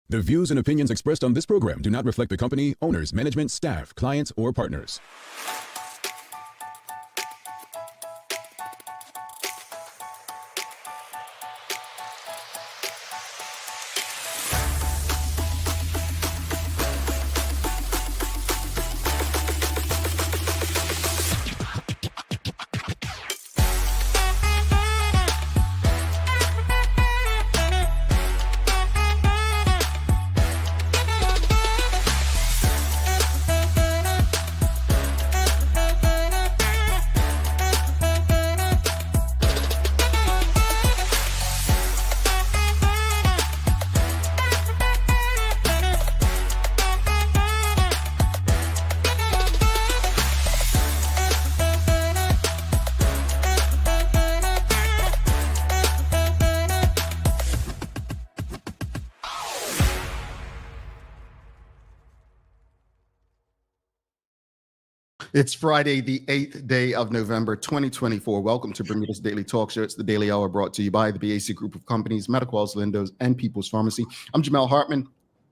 The views and opinions expressed on this program do not reflect the company, owners, management, staff, clients, or partners. It's Friday, the 8th day of November, 2024. Welcome to Bermuda's Daily Talk Show. It's the Daily Hour brought to you by the BAC Group of Companies, Medical House Lindos, and People's Pharmacy. I'm Jamel Hartman.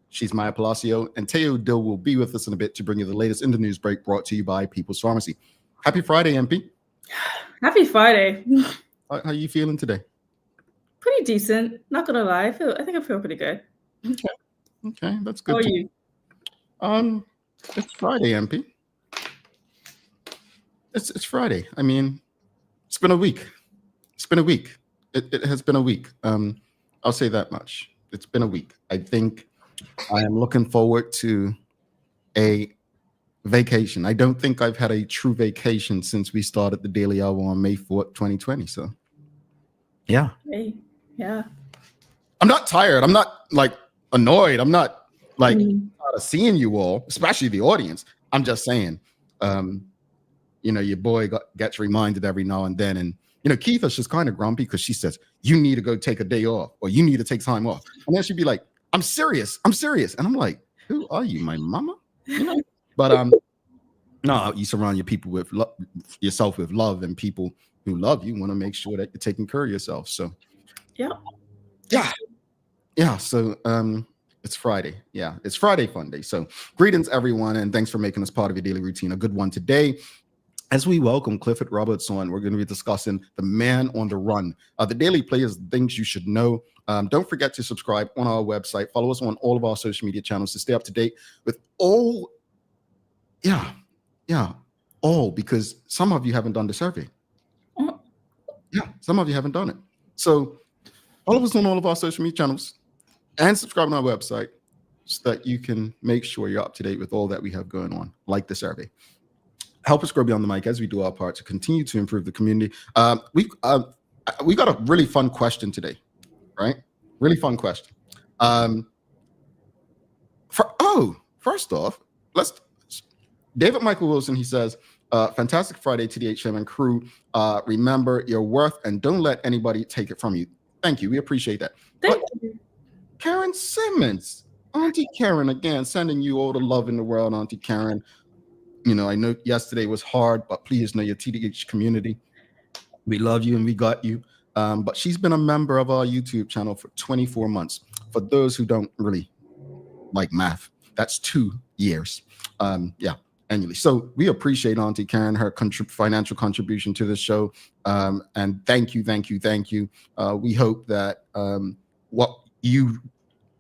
She's Maya Palacio, and Teo Dill will be with us in a bit to bring you the latest in the news break brought to you by People's Pharmacy. Happy Friday, MP. Happy Friday. How are you feeling today? Pretty decent. Not gonna lie. I think I feel pretty good. Okay, that's good. How are you? It's Friday, MP. It's Friday. I mean, it's been a week. It has been a week. I'll say that much. It's been a week. I think I am looking forward to a vacation. I don't think I've had a true vacation since we started the Daily Hour on May 4th, 2020. So, yeah. Hey, yeah. I'm not tired. I'm not like annoyed. I'm not like tired of seeing you all, especially the audience. I'm just saying, your boy gets reminded every now and then. And, Keitha's just kind of grumpy because she says, you need to go take a day off or you need to take time off. And then she'd be like, I'm serious. And I'm like, who are you, my mama? But no, you surround yourself with love, and people who love you want to make sure that you're taking care of yourself. So, yeah. So, it's Friday. Yeah, it's Friday Fun Day. So, greetings, everyone, and thanks for making us part of your daily routine. A good one today. As we welcome Clifford Roberts on, we're going to be discussing the man on the run. The daily players, things you should know. Don't forget to subscribe on our website. Follow us on all of our social media channels to stay up to date with all. All, because some of you haven't done the survey. Yeah, some of you haven't done it. So follow us on all of our social media channels and subscribe on our website so that you can make sure you're up to date with all that we have going on, like the survey. Help us grow beyond the mic as we do our part to continue to improve the community. We got a really fun question today, right? Really fun question. First off, David Michael Wilson, he says, fantastic Friday to the HM and crew. Remember your worth and don't let anybody take it from you. Thank you. We appreciate that. Thank you. Karen Simmons, Auntie Karen, again, sending you all the love in the world, Auntie Karen. I know yesterday was hard, but please know your TDH community. We love you and we got you. But she's been a member of our YouTube channel for 24 months. For those who don't really like math, that's 2 years. Annually. So we appreciate Auntie Karen, her financial contribution to the show. And thank you. We hope that what you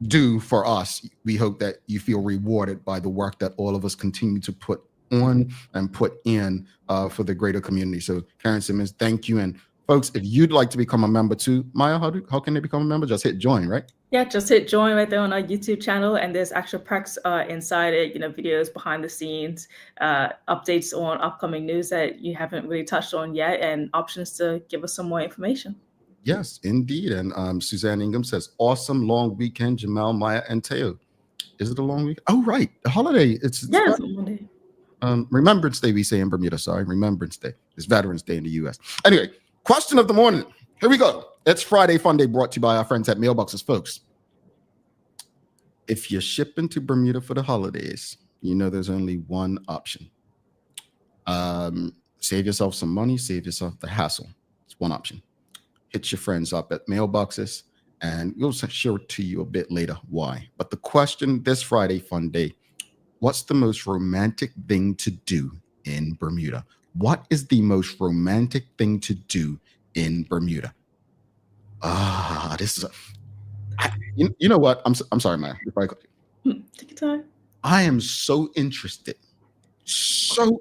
do for us, we hope that you feel rewarded by the work that all of us continue to put on and put in for the greater community. So Karen Simmons, thank you. And folks, if you'd like to become a member too, Maya, how can they become a member? Just hit join, right? Yeah, just hit join right there on our YouTube channel, and there's extra perks inside it, videos behind the scenes, updates on upcoming news that you haven't really touched on yet, and options to give us some more information. Yes, indeed. And Suzanne Ingham says, awesome long weekend, Jamel, Maya, and Teo. Is it a long week? Oh, right. The holiday. It's Monday. Remembrance Day, we say in Bermuda. Sorry, Remembrance Day. It's Veterans Day in the U.S. Anyway, question of the morning. Here we go. It's Friday Fun Day brought to you by our friends at Mailboxes, folks. If you're shipping to Bermuda for the holidays, there's only one option. Save yourself some money, save yourself the hassle. It's one option. Hit your friends up at Mailboxes and we'll share it to you a bit later why. But the question this Friday fun day, what's the most romantic thing to do in Bermuda? What is the most romantic thing to do in Bermuda? This is you know what? I'm sorry, man. Take your time. I am so interested to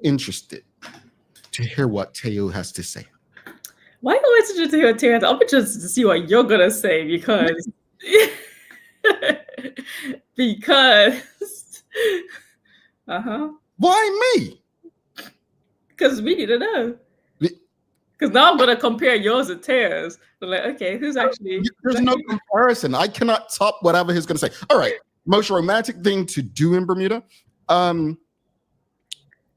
hear what Teo has to say. Why always interested to hear Terrence? I'm interested to see what you're gonna say because Why me? Because we need to know. Because now I'm gonna compare yours and Tara's. So like, okay, who's actually? There's no comparison. I cannot top whatever he's gonna say. All right, most romantic thing to do in Bermuda.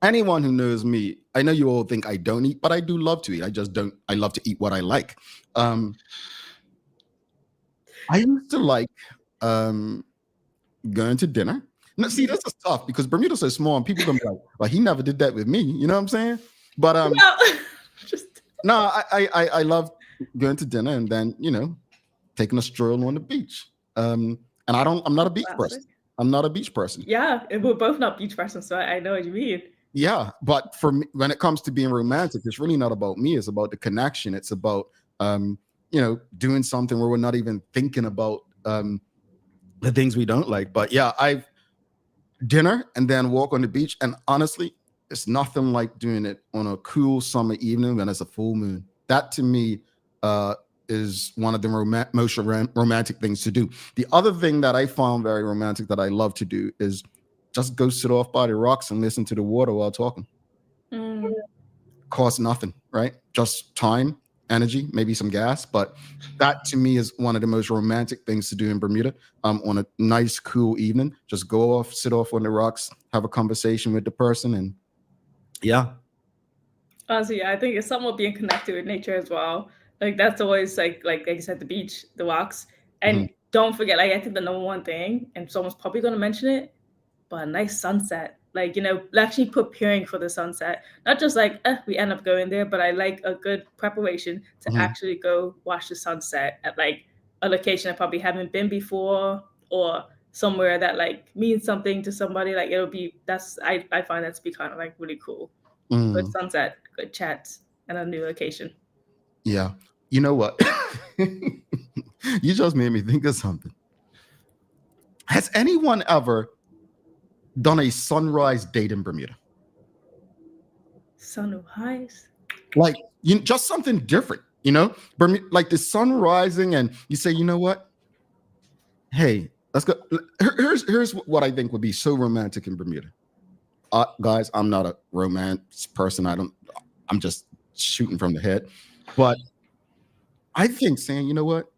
Anyone who knows me, I know you all think I don't eat, but I do love to eat. I just don't. I love to eat what I like. I used to like going to dinner. Now, see, this is tough because Bermuda's so small, and people gonna be like, "Well, he never did that with me." You know what I'm saying? But no, I love going to dinner and then taking a stroll on the beach. And I'm not a beach person. I'm not a beach person. Yeah, and we're both not beach persons, so I know what you mean. Yeah, but for me, when it comes to being romantic, it's really not about me. It's about the connection. It's about doing something where we're not even thinking about the things we don't like. But yeah, I've dinner and then walk on the beach. And honestly, it's nothing like doing it on a cool summer evening when it's a full moon. That to me is one of the most romantic things to do. The other thing that I found very romantic that I love to do is just go sit off by the rocks and listen to the water while talking. Costs nothing, right? Just time, energy, maybe some gas. But that to me is one of the most romantic things to do in Bermuda. On a nice, cool evening, just go off, sit off on the rocks, have a conversation with the person, and yeah. Honestly, I think it's somewhat being connected with nature as well. Like that's always like you said, the beach, the rocks, and don't forget. Like I think the number one thing, and someone's probably going to mention it, but a nice sunset. Like actually preparing for the sunset, not just like we end up going there, but I like a good preparation to actually go watch the sunset at like a location I probably haven't been before, or somewhere that like means something to somebody. Like I find that to be kind of like really cool. Good sunset, good chats, and a new location. Yeah. You know what? You just made me think of something. Has anyone ever done a sunrise date in Bermuda? Sunrise? Like just something different, Bermuda, like the sun rising, and you say, you know what? Hey, let's go. Here's what I think would be so romantic in Bermuda. Guys, I'm not a romance person. I'm just shooting from the head. But I think saying, you know what?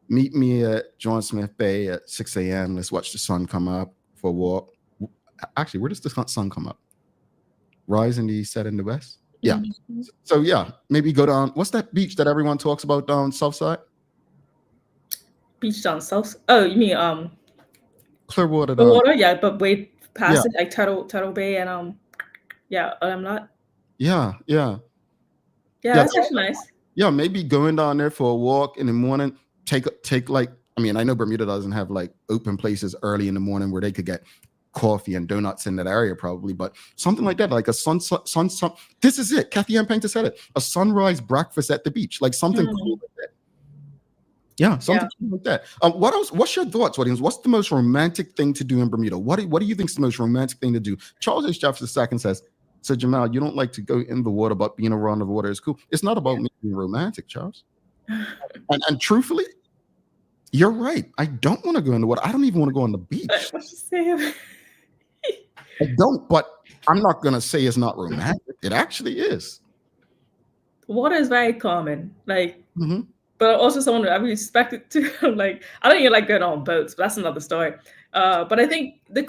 Meet me at John Smith Bay at 6 a.m. Let's watch the sun come up for a walk. Actually, where does the sun come up? Rise in the east, set in the west? Yeah. Mm-hmm. So yeah, maybe go down. What's that beach that everyone talks about down south side? Beach down south? Oh, you mean Clearwater. Clearwater, yeah, but way past it, like Turtle Bay and I'm not. Yeah. That's actually nice. Yeah, maybe going down there for a walk in the morning. Take like, I mean, I know Bermuda doesn't have like open places early in the morning where they could get coffee and donuts in that area probably, but something like that, like a sun. This is it. Kathy Ann Painter said it. A sunrise breakfast at the beach, like something cool like that. Yeah, something cool like that. What else? What's your thoughts, audience? What's the most romantic thing to do in Bermuda? What do you think is the most romantic thing to do? Charles H. Jefferson II says, so Jamal, you don't like to go in the water, but being around the water is cool. It's not about me being romantic, Charles. And truthfully, you're right. I don't want to go in the water. I don't even want to go on the beach. What you saying? I don't, but I'm not going to say it's not romantic. It actually is. Water is very common. Like, but also someone I respect it too. Like, I don't even like going on boats, but that's another story. But I think the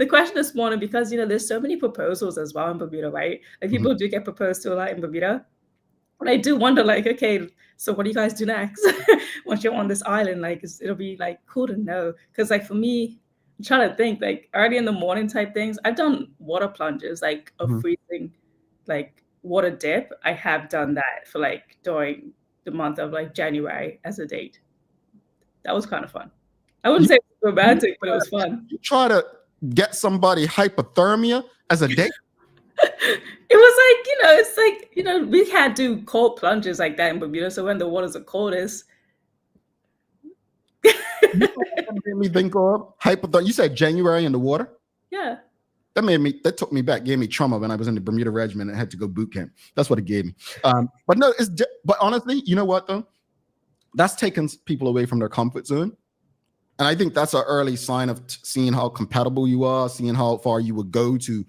question this morning, because there's so many proposals as well in Bermuda, right? Like people do get proposed to a lot in Bermuda. And I do wonder, like, okay, so what do you guys do next? Once you're on this island, like it'll be like cool to know. Because like for me, I'm trying to think like early in the morning type things. I've done water plunges, like a freezing, like water dip. I have done that for like during the month of like January as a date. That was kind of fun. I wouldn't say it was romantic, but it was fun. You try to get somebody hypothermia as a date? It was like, it's like, we can't do cold plunges like that in Bermuda. So when the waters are coldest. Made me think of hypothermia. You said January in the water? Yeah. That took me back, gave me trauma when I was in the Bermuda Regiment and had to go boot camp. That's what it gave me. But no, but honestly, you know what though? That's taken people away from their comfort zone. And I think that's an early sign of seeing how compatible you are, seeing how far you would go to,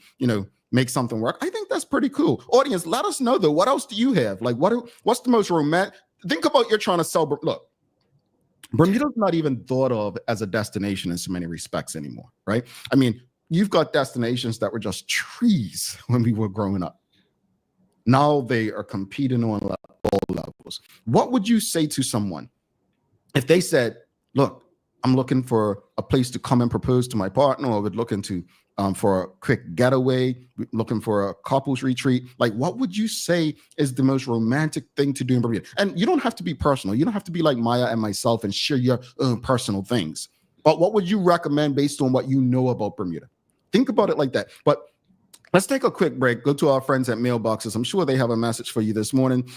make something work. I think that's pretty cool. Audience, let us know though. What else do you have? Like what's the most romantic? Think about you're trying to sell. Look, Bermuda's not even thought of as a destination in so many respects anymore, right? I mean, you've got destinations that were just trees when we were growing up. Now they are competing on all levels. What would you say to someone if they said, look, I'm looking for a place to come and propose to my partner, or would looking to for a quick getaway, looking for a couples retreat? Like, what would you say is the most romantic thing to do in Bermuda? And you don't have to be personal. You don't have to be like Maya and myself and share your own personal things. But what would you recommend based on what you know about Bermuda? Think about it like that. But let's take a quick break. Go to our friends at Mailboxes. I'm sure they have a message for you this morning.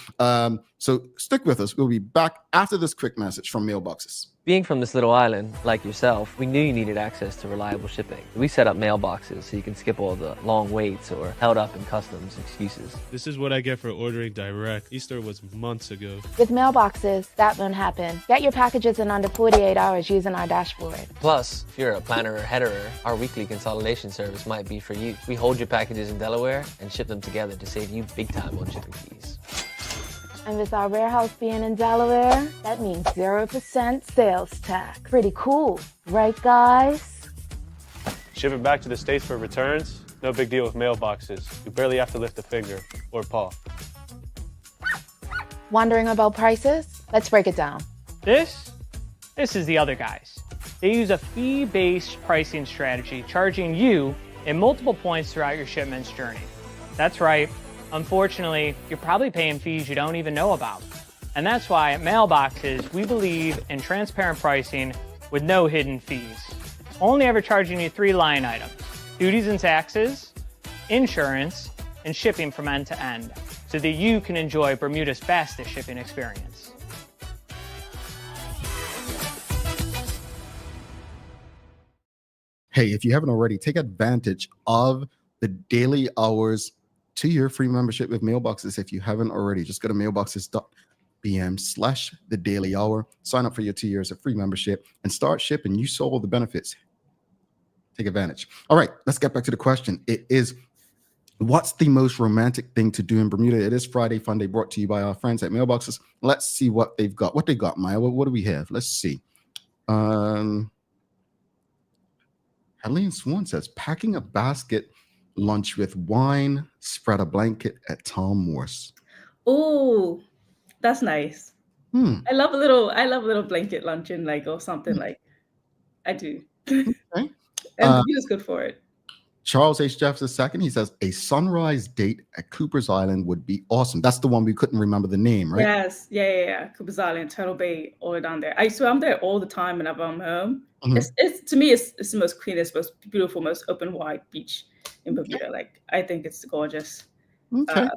So stick with us. We'll be back after this quick message from Mailboxes. Being from this little island, like yourself, we knew you needed access to reliable shipping. We set up mailboxes so you can skip all the long waits or held up in customs excuses. This is what I get for ordering direct. Easter was months ago. With mailboxes, that won't happen. Get your packages in under 48 hours using our dashboard. Plus, if you're a planner or headerer, our weekly consolidation service might be for you. We hold your packages in Delaware and ship them together to save you big time on shipping fees. And with our warehouse being in Delaware, that means 0% sales tax. Pretty cool, right guys? Ship it back to the States for returns. No big deal with mailboxes. You barely have to lift a finger or paw. Wondering about prices? Let's break it down. This is the other guys. They use a fee-based pricing strategy, charging you in multiple points throughout your shipment's journey. That's right. Unfortunately, you're probably paying fees you don't even know about. And that's why at Mailboxes, we believe in transparent pricing with no hidden fees. Only ever charging you 3 line items: duties and taxes, insurance, and shipping from end to end, so that you can enjoy Bermuda's fastest shipping experience. Hey, if you haven't already, take advantage of the daily hours 2-year free membership with Mailboxes. If you haven't already, just go to mailboxes.bm/thedailyhour, sign up for your 2 years of free membership, and start shipping. You saw all the benefits. Take advantage. All right, let's get back to the question. It is, what's the most romantic thing to do in Bermuda? It is Friday Fun Day, brought to you by our friends at Mailboxes. Let's see what they've got. What they got, Maya? What do we have? Let's see. Helene Swan says, packing a basket lunch with wine, spread a blanket at Tom Morse. Oh, that's nice. I love a little blanket luncheon, like, or something like. I do. Okay. And he was good for it. Charles H. Jeffs II, he says, a sunrise date at Cooper's Island would be awesome. That's the one we couldn't remember the name, right? Yes. Yeah. Cooper's Island, Turtle Bay, all the way down there. I swear I'm there all the time whenever I'm home. It's to me, it's the most cleanest, most beautiful, most open wide beach in Bermuda. Okay. Like, I think it's gorgeous. Okay.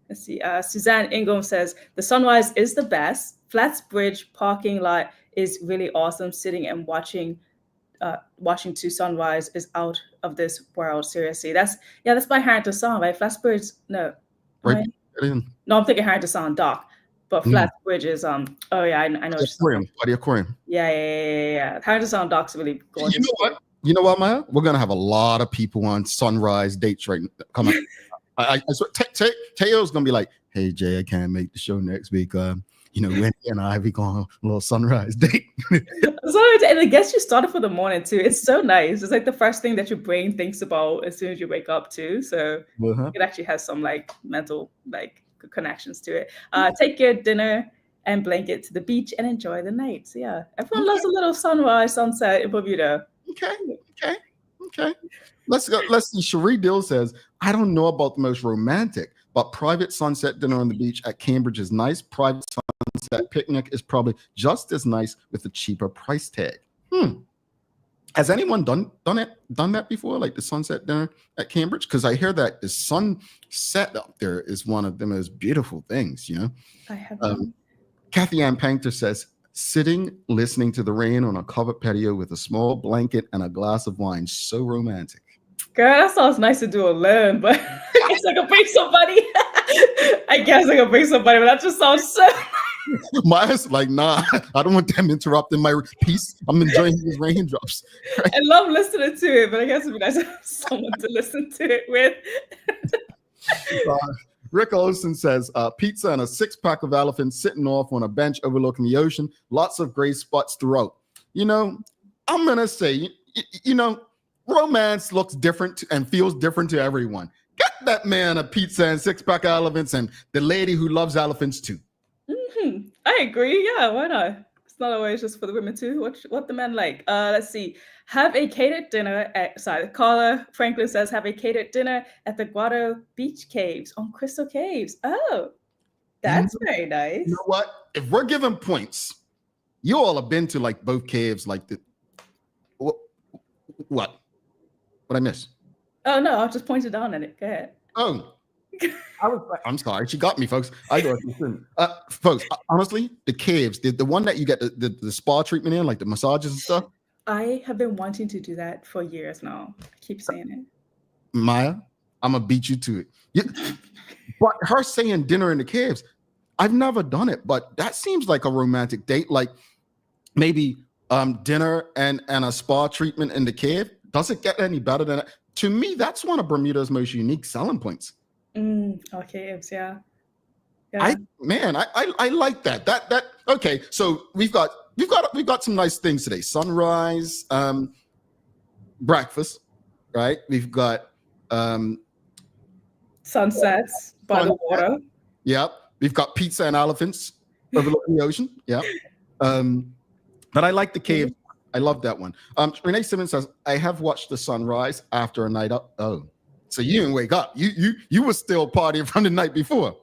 Let's see. Suzanne Ingham says, the sunrise is the best. Flats Bridge parking lot is really awesome. Sitting and watching to sunrise is out of this world. Seriously. That's by Harrington Sound, right? Flats Bridge, no. Right. No, I'm thinking Harrington Sound Dock. But Flats Bridge is I know the aquarium. The aquarium. Yeah. Harrington Sound Dock's really gorgeous. You know what, Maya? We're gonna have a lot of people on sunrise dates right now. Come on. I swear, Teo's gonna be like, hey Jay, I can't make the show next week. Wendy and I be going on a little sunrise date. And I guess you started for the morning too. It's so nice. It's like the first thing that your brain thinks about as soon as you wake up too. So it actually has some like mental connections to it. Take your dinner and blanket to the beach and enjoy the night. So yeah, everyone loves a little sunrise, sunset in Bermuda. Okay. Let's go. Let's see. Cherie Dill says, I don't know about the most romantic, but private sunset dinner on the beach at Cambridge is nice. Private sunset picnic is probably just as nice with a cheaper price tag. Has anyone done that before, like the sunset dinner at Cambridge? Because I hear that the sunset up there is one of the most beautiful things, you know. I have Kathy Ann Painter says, sitting, listening to the rain on a covered patio with a small blanket and a glass of wine. So romantic. Girl, that sounds nice to do alone, but I guess I could bring somebody. But that just sounds so. Maya's like, nah, I don't want them interrupting my peace. I'm enjoying these raindrops. I love listening to it, but I guess it'd be nice to have someone to listen to it with. Rick Olson says, pizza and a 6-pack of elephants sitting off on a bench overlooking the ocean. Lots of gray spots throughout. You know, I'm going to say, you know, romance looks different and feels different to everyone. Get that man a pizza and 6-pack of elephants and the lady who loves elephants too. I agree. Yeah, why not? It's not always just for the women too. What the men like? Let's see. Have a catered dinner at Carla Franklin says have a catered dinner at the Guado Beach Caves on Crystal Caves. Oh, that's very nice. You know what? If we're giving points, you all have been to like both caves, like the what? What I miss? Oh no, I just pointed down at it. Go ahead. Oh. I'm sorry, she got me, folks. Folks, honestly, the caves, the one that you get the spa treatment in, like the massages and stuff. I have been wanting to do that for years now. I keep saying it. Maya, I'm gonna beat you to it. But her saying dinner in the caves, I've never done it, but that seems like a romantic date. Like maybe dinner and a spa treatment in the cave. Does it get any better than that? To me, that's one of Bermuda's most unique selling points. Caves, yeah. I like that. That okay. So we've got some nice things today. Sunrise, breakfast, right? We've got sunsets by the water. Yep. We've got pizza and elephants overlooking the ocean. Yeah. But I like the cave. I love that one. Renee Simmons says, I have watched the sunrise after a night up. Oh. So you didn't wake up. You were still partying from the night before.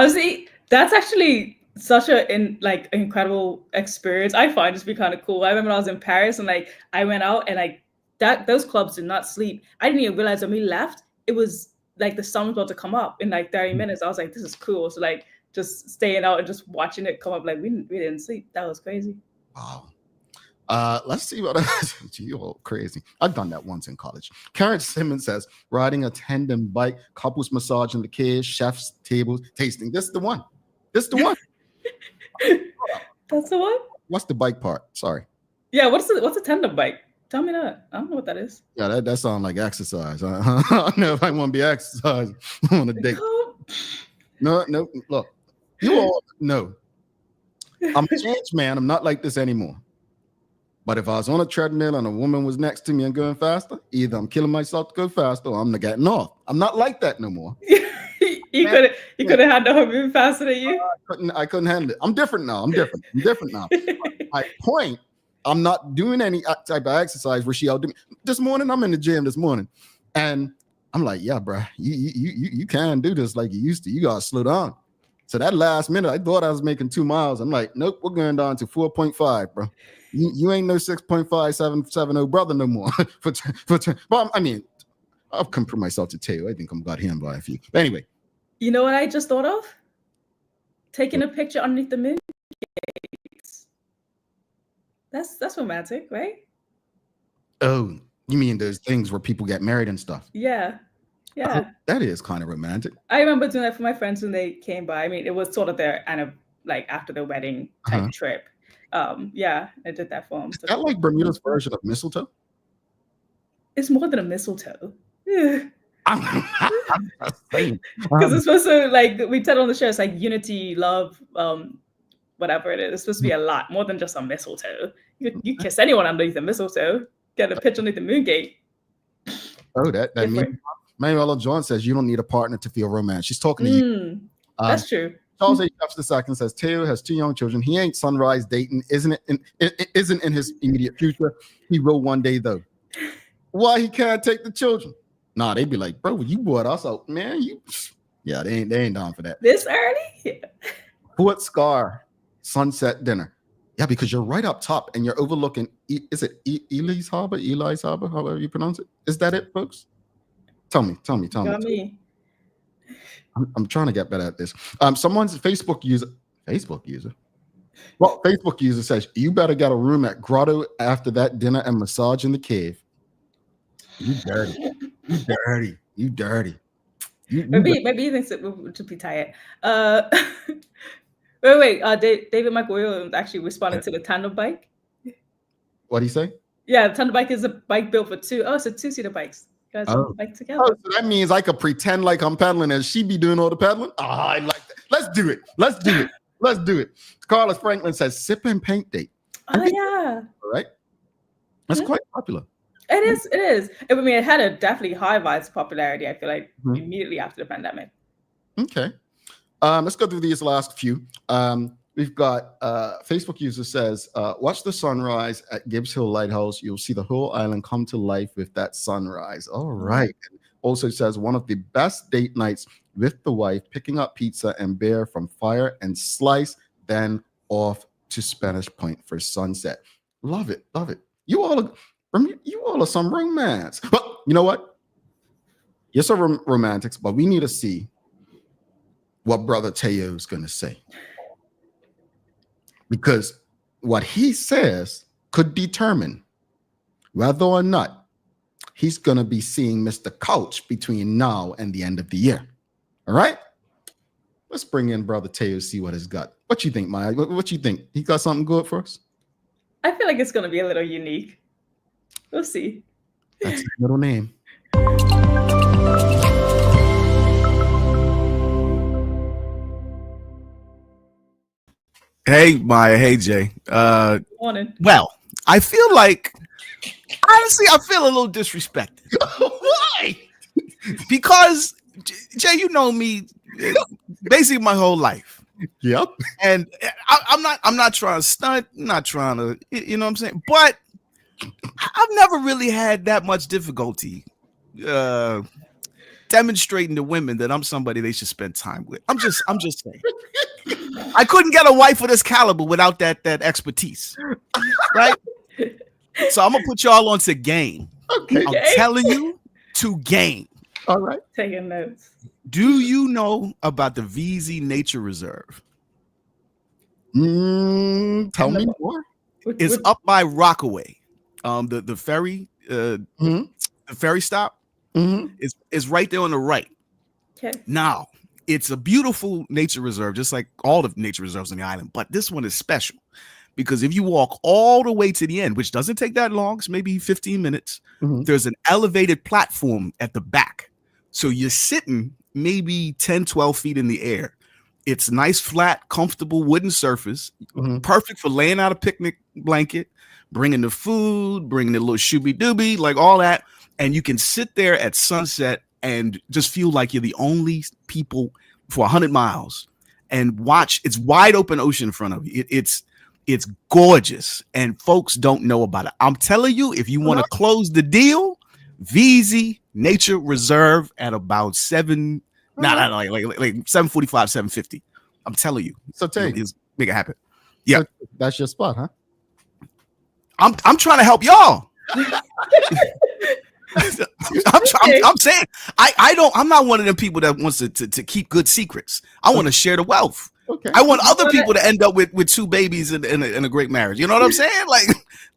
See, that's actually such an incredible experience. I find it to be kind of cool. I remember when I was in Paris and I went out and those clubs did not sleep. I didn't even realize when we left, it was like the sun was about to come up in 30 minutes. I was like, this is cool. So just staying out and just watching it come up, we didn't sleep. That was crazy. Wow. Let's see what you all crazy. I've done that once in college. Karen Simmons says, riding a tandem bike, couples massage in the kids, chef's tables, tasting. This is the one. That's the one. What's the bike part? Sorry. Yeah, what's a tandem bike? Tell me that. I don't know what that is. Yeah, that sounds like exercise. I don't know if I want to be exercising on a date. No, look. You all know. I'm a changed man. I'm not like this anymore. But if I was on a treadmill and a woman was next to me and going faster, either I'm killing myself to go faster or I'm not getting off. I'm not like that no more. You could have had her moving faster than you. I couldn't handle it. I'm different now. My point, I'm not doing any type of exercise where she outdo me. This morning, I'm in the gym this morning. And I'm like, yeah, bro, you can't do this like you used to. You got to slow down. So that last minute, I thought I was making 2 miles. I'm like, nope, we're going down to 4.5, bro. You ain't no 6.5770 brother no more. Well, I mean, I've come for myself to tell you. I think I'm got him by a few. But anyway. You know what I just thought of? Taking a picture underneath the moon gates. That's romantic, right? Oh, you mean those things where people get married and stuff? Yeah. Oh, that is kind of romantic. I remember doing that for my friends when they came by. I mean, it was sort of their after the wedding type trip. Yeah, I did that for them. Is that like Bermuda's version of mistletoe? It's more than a mistletoe. Because it's supposed to, we said on the show, it's like unity, love, whatever it is. It's supposed to be a lot more than just a mistletoe. You kiss anyone underneath the mistletoe. Get a picture underneath the moon gate. Oh, that means Manuela John says you don't need a partner to feel romance. She's talking to you. That's true. Charles A. Jeffs II says Teo has 2 young children. He ain't sunrise dating, isn't in his immediate future. He will one day though. why he can't take the children. Nah, they'd be like, bro, you brought us out, man. Yeah, they ain't down for that. This early? Fort Scar sunset dinner. Yeah, because you're right up top and you're overlooking. Is it Eli's Harbor? Eli's Harbor? However you pronounce it. Is that it, folks? Tell me. Got me. I'm trying to get better at this. Someone's Facebook user. Well, Facebook user says you better get a room at Grotto after that dinner and massage in the cave. You dirty. Maybe he thinks it would just be tired. Wait. David Michael Williams actually responded to the tandem bike. What do you say? Yeah, the tandem bike is a bike built for two. Oh, it's a two-seater bikes. You guys on bike together. Oh, so that means I could pretend like I'm pedaling and she be doing all the pedaling. Oh, I like that. Let's do it. Carlos Franklin says sip and paint date. Oh yeah. All right. That's quite popular. It is. I mean, it had a definitely high rise popularity, I feel like, immediately after the pandemic. Okay. Let's go through these last few. We've got Facebook user says, watch the sunrise at Gibbs Hill Lighthouse. You'll see the whole island come to life with that sunrise. All right. Also says one of the best date nights with the wife, picking up pizza and beer from fire and slice, then off to Spanish Point for sunset. Love it. You all are some romance. But you know what? You're some romantics, but we need to see what Brother Teo is going to say. Because what he says could determine whether or not he's going to be seeing Mr. Couch between now and the end of the year. All right? Let's bring in Brother Teo, see what he's got. What you think, Maya? What you think? He got something good for us? I feel like it's going to be a little unique. We'll see. That's a little name. Hey, Maya. Hey, Jay. Morning. Well, I feel like, honestly, I feel a little disrespected. Why? Because, Jay, you know me basically my whole life. Yep. And I'm not trying to stunt, not trying to, you know what I'm saying? But I've never really had that much difficulty demonstrating to women that I'm somebody they should spend time with. I'm just saying. I couldn't get a wife of this caliber without that expertise, right? So I'm gonna put y'all on to game. Okay. I'm telling you to game. All right. Taking notes. Do you know about the VZ Nature Reserve? Tell me more. It's up by Rockaway. The ferry, the ferry stop is right there on the right. Okay. Now, it's a beautiful nature reserve, just like all the nature reserves on the island. But this one is special because if you walk all the way to the end, which doesn't take that long, it's maybe 15 minutes, there's an elevated platform at the back. So you're sitting maybe 10, 12 feet in the air. It's nice, flat, comfortable wooden surface, perfect for laying out a picnic blanket, bringing the food, bringing the little shooby-dooby, like all that. And you can sit there at sunset and just feel like you're the only people for 100 miles and watch. It's wide open ocean in front of you. It's gorgeous, and folks don't know about it. I'm telling you, if you want to close the deal, VZ Nature Reserve at about 7, like 7:45, 7:50. I'm telling you. So take make it happen. Yeah, that's your spot, huh? I'm trying to help y'all. I'm saying I'm not one of them people that wants to keep good secrets. I want to share the wealth. Okay. I want other people to end up with 2 babies and a great marriage. You know what I'm saying? Like,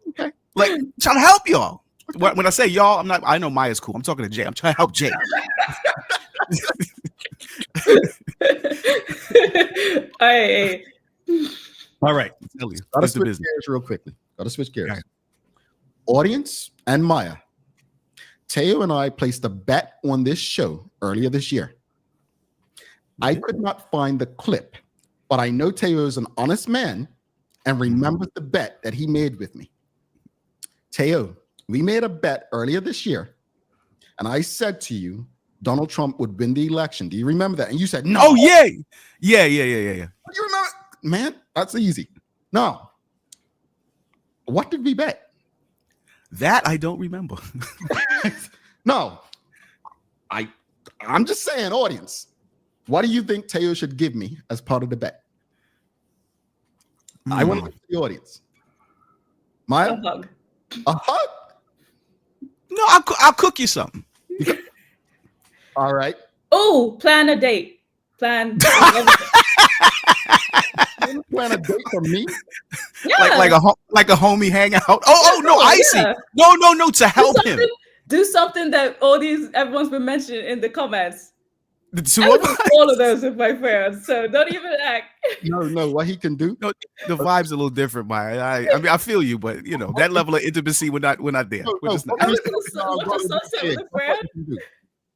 okay. Like trying to help y'all. When I say y'all, I know Maya's cool. I'm talking to Jay. I'm trying to help Jay. Hey. All right. Gotta switch gears real quickly. Gotta switch gears. Right. Audience and Maya. Teo and I placed a bet on this show earlier this year. I could not find the clip, but I know Teo is an honest man and remembers the bet that he made with me. Teo, we made a bet earlier this year, and I said to you, Donald Trump would win the election. Do you remember that? And you said, no. Oh, yeah. Yeah. Do you remember? Man, that's easy. No. What did we bet? That I don't remember. No, I'm just saying, audience, what do you think Teo should give me as part of the bet? I want to look at the audience. Maya? A hug. A hug? No, I'll cook you something. All right. Oh, plan a date. Plan. Plan a date for me? Yeah. Like a homie hangout. Oh no, I see. Yeah. No, to help him. Do something that everyone's been mentioning in the comments. The two of us. All of those with my friends, so don't even act. No, what he can do? No, the vibe's a little different, Maya. I mean, I feel you, but you know that level of intimacy, we're not there. We're just not.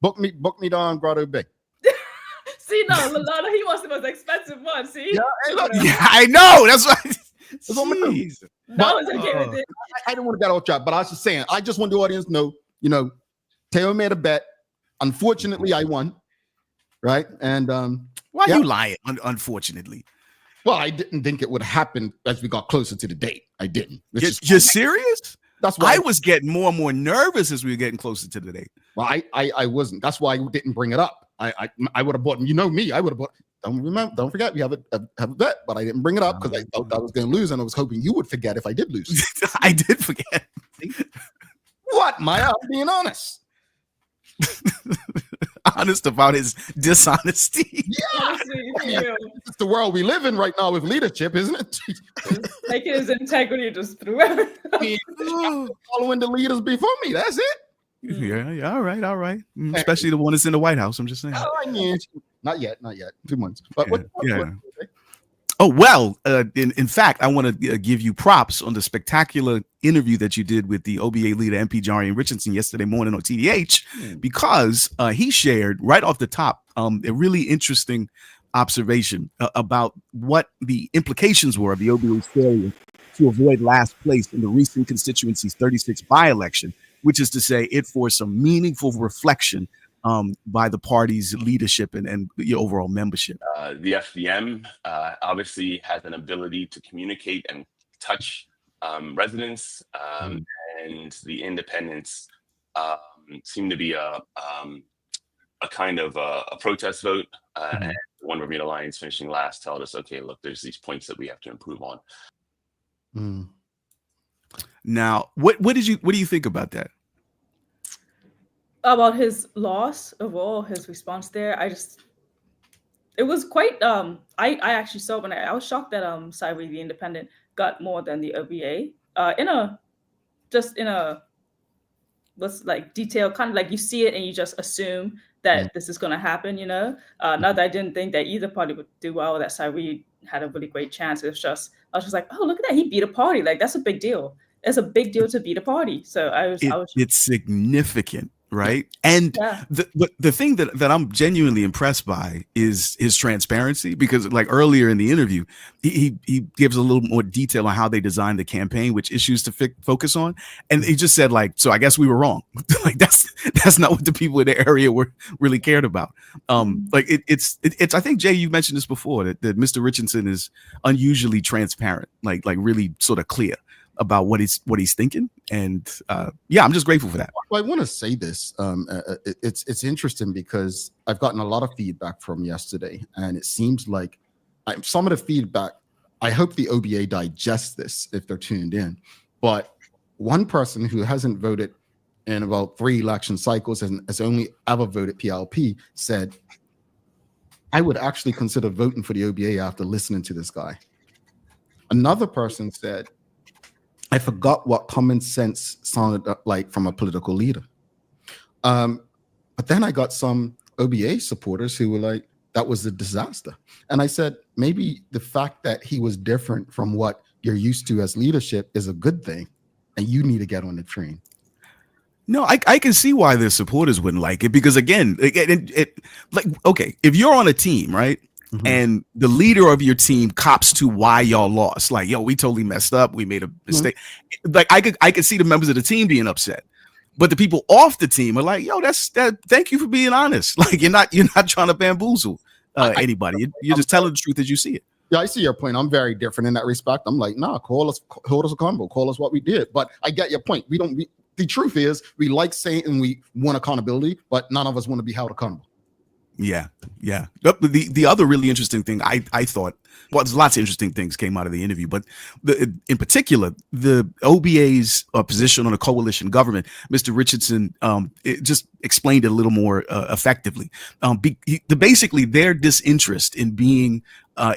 Book me down Grotto Bay. See, no, Lalana, he wants the most expensive one. See? Yeah, hey, look, Yeah, I know. That's right. Jeez. I was okay with it. I didn't want to get off track, but I was just saying, I just want the audience to know, Teo made a bet. Unfortunately, I won. Right? And why are you lying? Unfortunately. Well, I didn't think it would happen as we got closer to the date. I didn't. You're serious? That's why I was getting more and more nervous as we were getting closer to the date. Well, I wasn't. That's why I didn't bring it up. I would have bought. You know me. I would have bought. Don't forget. We have a bet, but I didn't bring it up because I thought I was going to lose, and I was hoping you would forget if I did lose. I did forget. What, Maya? I'm being honest. Honest about his dishonesty. Yeah, it's the world we live in right now with leadership, isn't it? Like his integrity just threw out. Following the leaders before me. That's it. Yeah. All right. Especially the one that's in the White House. I'm just saying. Not yet. 2 months. But yeah. Oh, well, in fact, I want to give you props on the spectacular interview that you did with the OBA leader, MP Jarian Richardson, yesterday morning on TDH, because he shared right off the top a really interesting observation about what the implications were of the OBA's failure to avoid last place in the recent constituency's 36 by-election, which is to say it forced some meaningful reflection by the party's leadership and your overall membership. The FDM obviously has an ability to communicate and touch residents, and the independents seem to be a kind of a protest vote. And the One Bermuda Alliance finishing last told us, okay, look, there's these points that we have to improve on. Now, what do you think about that? About his loss overall, his response there, it was quite I actually saw when I was shocked that Cyree the Independent got more than the OBA in a what's like detail, kind of like you see it and you just assume that this is going to happen, not that I didn't think that either party would do well, that Cyree had a really great chance. I was just like, oh, look at that, he beat a party. Like, that's a big deal. It's a big deal to beat a party. So it's significant. Right. And the thing that I'm genuinely impressed by is his transparency, because like earlier in the interview, he gives a little more detail on how they designed the campaign, which issues to focus on. And he just said, like, so I guess we were wrong. Like that's not what the people in the area were really cared about. Like it's I think, Jay, you mentioned this before, that Mr. Richardson is unusually transparent, like really sort of clear about what he's thinking. And I'm just grateful for that. Well, I want to say this. It's interesting because I've gotten a lot of feedback from yesterday, and it seems like some of the feedback, I hope the OBA digests this if they're tuned in. But one person who hasn't voted in about 3 election cycles and has only ever voted PLP said, I would actually consider voting for the OBA after listening to this guy. Another person said, I forgot what common sense sounded like from a political leader. But then I got some OBA supporters who were like, that was a disaster. And I said, maybe the fact that he was different from what you're used to as leadership is a good thing, and you need to get on the train. No, I can see why their supporters wouldn't like it, because again, it like, okay, if you're on a team, right? Mm-hmm. And the leader of your team cops to why y'all lost. Like, yo, we totally messed up. We made a mistake. Mm-hmm. Like I could see the members of the team being upset, but the people off the team are like, yo, thank you for being honest. Like you're not trying to bamboozle anybody. You're just telling the truth as you see it. Yeah, I see your point. I'm very different in that respect. I'm like, nah, hold us accountable, call us what we did. But I get your point. The truth is, we like saying we want accountability, but none of us want to be held accountable. Yeah. The other really interesting thing I thought, well, there's lots of interesting things came out of the interview, but in particular, the OBA's position on a coalition government, Mr. Richardson it just explained it a little more effectively. Basically, their disinterest in being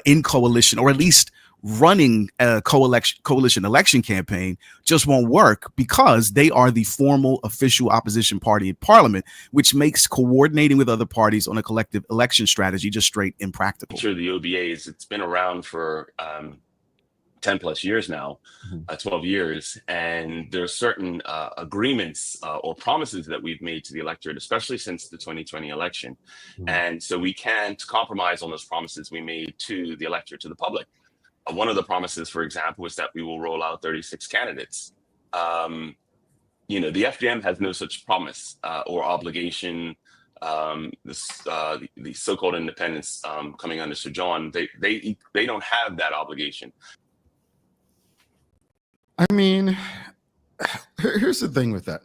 in coalition, or at least running a coalition election campaign, just won't work because they are the formal official opposition party in parliament, which makes coordinating with other parties on a collective election strategy just straight impractical. Sure, the OBAs, it's been around for 10 plus years now, 12 years, and there are certain agreements or promises that we've made to the electorate, especially since the 2020 election. And so we can't compromise on those promises we made to the electorate, to the public. One of the promises, for example, was that we will roll out 36 candidates. The FDM has no such promise or obligation. The so-called independents coming under Sir John, they don't have that obligation. I mean, here's the thing with that.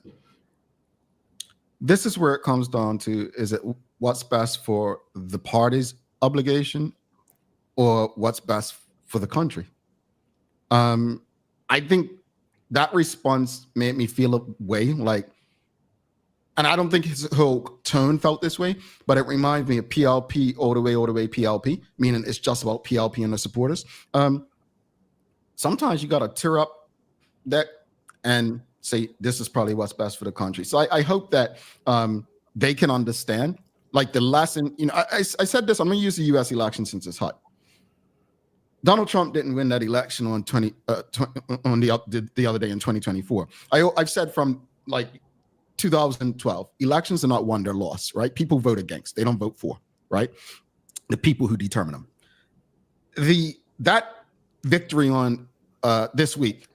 This is where it comes down to: is it what's best for the party's obligation, or what's best for the country? I think that response made me feel a way, like, and I don't think his whole tone felt this way, but it reminds me of PLP all the way PLP, meaning it's just about PLP and the supporters. Sometimes you got to tear up that and say, this is probably what's best for the country. So I hope that they can understand, like, the lesson. I said this, I'm going to use the U.S. election since it's hot. Donald Trump didn't win that election on the other day in 2024. I've said from like 2012, elections are not won, they're lost, right? People vote against, they don't vote for, right? The people who determine them. That victory on this week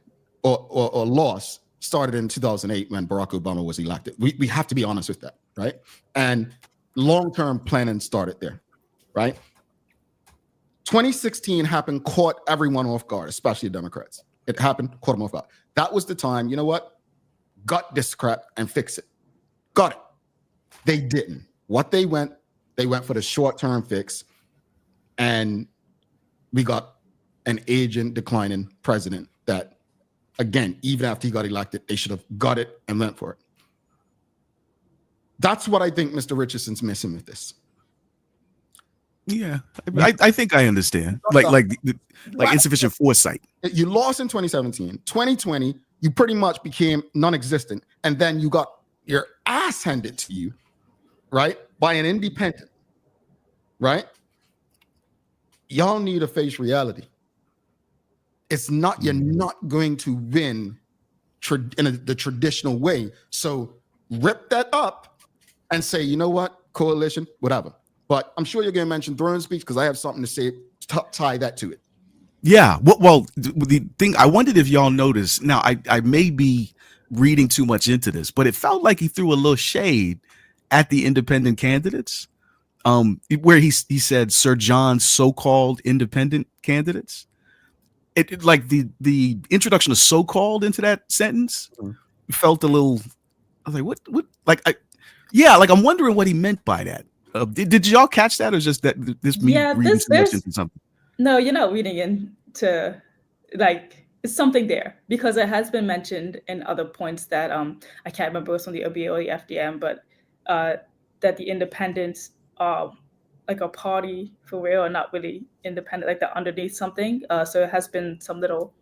or loss started in 2008 when Barack Obama was elected. We have to be honest with that, right? And long-term planning started there, right? 2016 happened, caught everyone off guard, especially Democrats. It happened, caught them off guard. That was the time, you know what? Gut this crap and fix it. Got it. They didn't. They went for the short-term fix, and we got an aging, declining president that, again, even after he got elected, they should have got it and went for it. That's what I think Mr. Richardson's missing with this. Yeah, I think I understand. Like insufficient foresight. You lost in 2017. 2020, you pretty much became non-existent, and then you got your ass handed to you, right, by an independent, right? Y'all need to face reality. It's not, you're not going to win in the traditional way. So rip that up and say, you know what, coalition, whatever. But I'm sure you're going to mention throne speech because I have something to say, tie that to it. Yeah. Well, the thing, I wondered if y'all noticed. Now, I may be reading too much into this, but it felt like he threw a little shade at the independent candidates, where he said Sir John's so-called independent candidates. It like the introduction of so-called into that sentence felt a little. I was like, what? Like, I'm wondering what he meant by that. Did y'all catch that, or just that this me reading too much into something? No, you're not reading into, like, it's something there, because it has been mentioned in other points that I can't remember what's on the OBA or the FDM, but that the independents are like a party for real, or not really independent, like they're underneath something. So it has been some little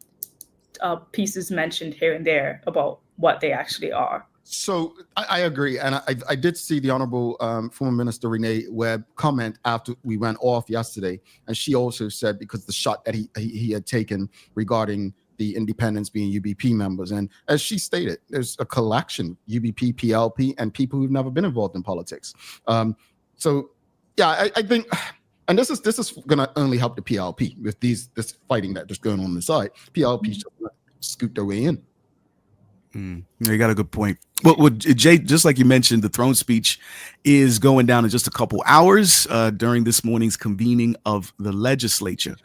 pieces mentioned here and there about what they actually are. So I agree. And I did see the Honorable former Minister Renee Webb comment after we went off yesterday. And she also said, because the shot that he had taken regarding the independents being UBP members. And as she stated, there's a collection, UBP, PLP, and people who've never been involved in politics. So, yeah, I think, and this is going to only help the PLP with this fighting that just going on the side. PLP just scoot their way in. You got a good point. Well, Jay, just like you mentioned, the throne speech is going down in just a couple hours during this morning's convening of the legislature.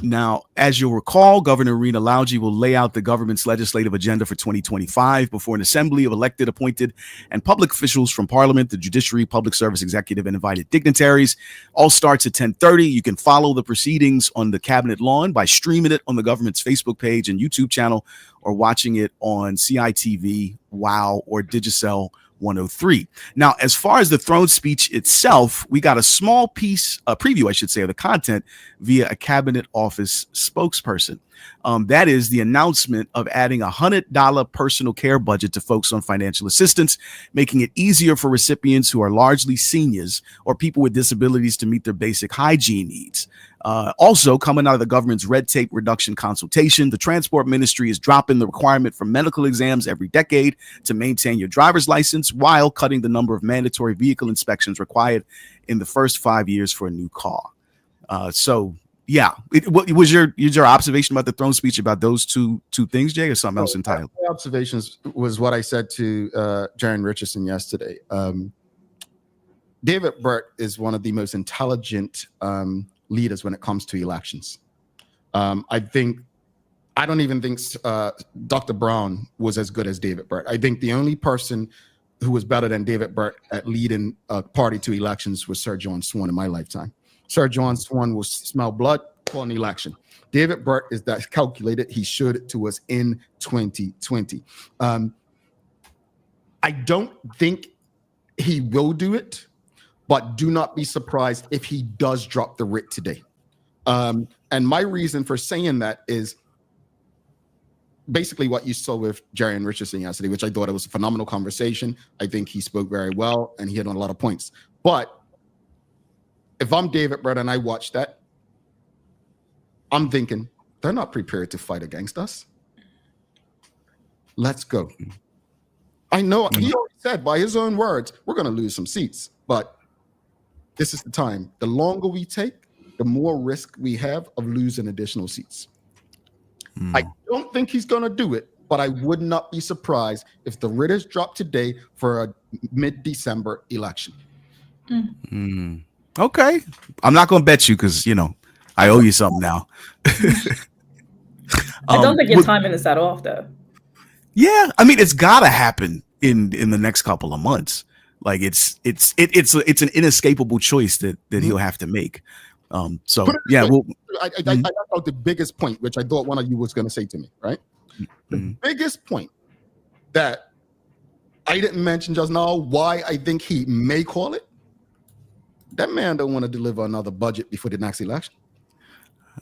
Now, as you'll recall, Governor Rena Lauji will lay out the government's legislative agenda for 2025 before an assembly of elected, appointed, and public officials from Parliament, the judiciary, public service, executive, and invited dignitaries. All starts at 10:30. You can follow the proceedings on the Cabinet lawn by streaming it on the government's Facebook page and YouTube channel, or watching it on CITV, WOW, or Digicel 103. Now, as far as the throne speech itself, we got a small piece, a preview, I should say, of the content via a cabinet office spokesperson. That is the announcement of adding $100 personal care budget to folks on financial assistance, making it easier for recipients who are largely seniors or people with disabilities to meet their basic hygiene needs. Also, coming out of the government's red tape reduction consultation, the transport ministry is dropping the requirement for medical exams every decade to maintain your driver's license, while cutting the number of mandatory vehicle inspections required in the first 5 years for a new car. Yeah, what was your observation about the throne speech about those two things, Jay, or something else entirely? My observations was what I said to Jaren Richardson yesterday. David Burt is one of the most intelligent leaders when it comes to elections. I don't even think Dr. Brown was as good as David Burt. I think the only person who was better than David Burt at leading a party to elections was Sir John Swan in my lifetime. Sir John Swan will smell blood, call an election. David Burt is that calculated. He showed it to us in 2020. I don't think he will do it, but do not be surprised if he does drop the writ today. And my reason for saying that is basically what you saw with Jaren Richardson yesterday, which I thought it was a phenomenal conversation. I think he spoke very well and he hit on a lot of points. But if I'm David Burt and I watch that, I'm thinking, they're not prepared to fight against us. Let's go. I know he already said by his own words, we're going to lose some seats, but this is the time. The longer we take, the more risk we have of losing additional seats. I don't think he's going to do it, but I would not be surprised if the writ is dropped today for a mid-December election. Okay. I'm not going to bet you because, I owe you something now. I don't think your timing is that off, though. Yeah. I mean, it's got to happen in the next couple of months. Like it's an inescapable choice that he'll have to make. I got out the biggest point, which I thought one of you was going to say to me, right? The biggest point that I didn't mention just now, why I think he may call it. That man don't want to deliver another budget before the next election.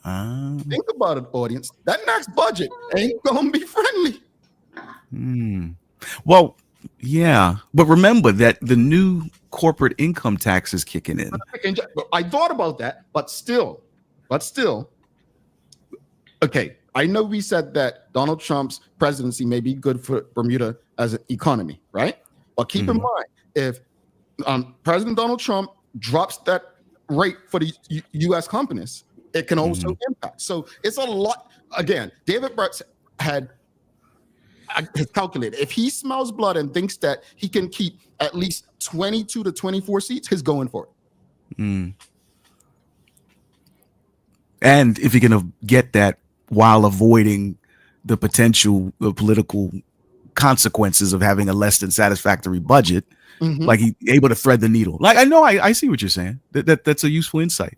Think about it, audience. That next budget ain't gonna be friendly. Well, yeah, but remember that the new corporate income tax is kicking in. I thought about that, but still, okay. I know we said that Donald Trump's presidency may be good for Bermuda as an economy, right? But keep in mind, if President Donald Trump drops that rate for the U.S. companies, it can also impact. So it's a lot. Again, David Burt had calculated. If he smells blood and thinks that he can keep at least 22 to 24 seats, he's going for it. And if you're going to get that while avoiding the potential political consequences of having a less than satisfactory budget, like he able to thread the needle. Like I see what you're saying. That's a useful insight.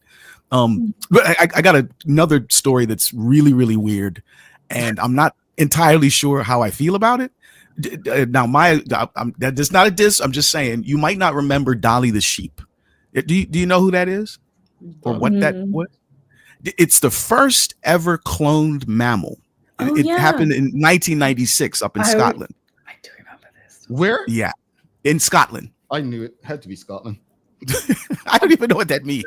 But I got another story that's really, really weird, and I'm not entirely sure how I feel about it. Now, that's not a diss. I'm just saying you might not remember Dolly the sheep. Do you know who that is, or what that was? It's the first ever cloned mammal. It happened in 1996 up in Scotland. I do remember this. Where? Yeah. In Scotland. I knew it had to be Scotland. I don't even know what that means.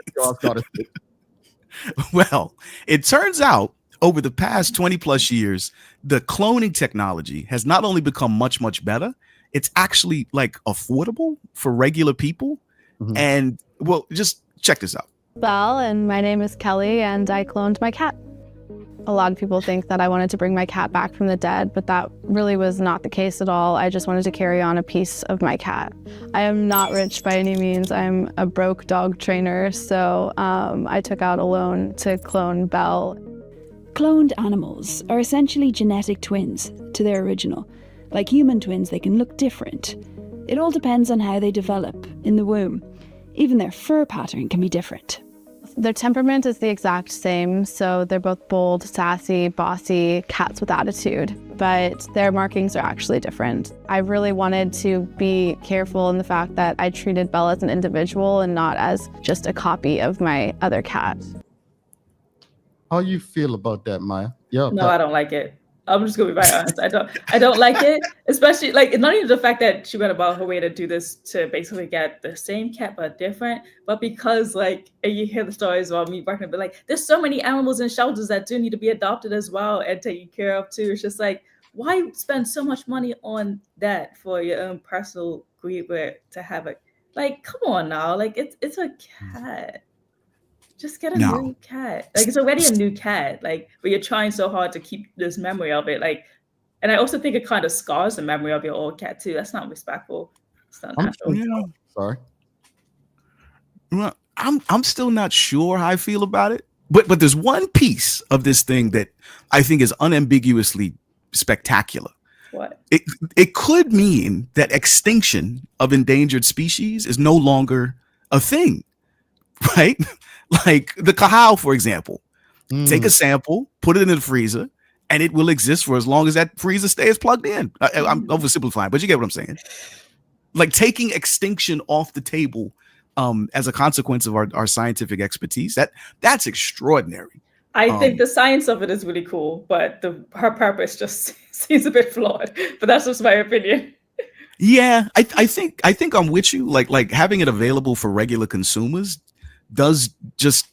Well, it turns out over the past 20 plus years, the cloning technology has not only become much, much better, it's actually like affordable for regular people. And well, just check this out. Belle, and my name is Kelly, and I cloned my cat. A lot of people think that I wanted to bring my cat back from the dead, but that really was not the case at all. I just wanted to carry on a piece of my cat. I am not rich by any means. I'm a broke dog trainer, so I took out a loan to clone Belle. Cloned animals are essentially genetic twins to their original. Like human twins, they can look different. It all depends on how they develop in the womb. Even their fur pattern can be different. Their temperament is the exact same, so they're both bold, sassy, bossy, cats with attitude, but their markings are actually different. I really wanted to be careful in the fact that I treated Belle as an individual and not as just a copy of my other cat. How you feel about that, Maya? Yeah. No, I don't like it. I'm just gonna be very honest. I don't like it, especially like not even the fact that she went about her way to do this to basically get the same cat but different, but because like you hear the stories about me working, but like there's so many animals in shelters that do need to be adopted as well and taken care of too. It's just like, why spend so much money on that for your own personal greed to have a like? Come on now, like it's a cat. Just get a new cat. Like it's already a new cat. Like, but you're trying so hard to keep this memory of it. Like, and I also think it kind of scars the memory of your old cat too. That's not respectful. It's not natural. Sorry. Well, I'm still not sure how I feel about it. But there's one piece of this thing that I think is unambiguously spectacular. What? It could mean that extinction of endangered species is no longer a thing, right? Like the cahal, for example. Take a sample, put it in the freezer, and it will exist for as long as that freezer stays plugged in. I'm oversimplifying, but you get what I'm saying. Like taking extinction off the table as a consequence of our scientific expertise, that's extraordinary. I think the science of it is really cool, but her purpose just seems a bit flawed. But that's just my opinion. Yeah, I think I'm with you. Like having it available for regular consumers does just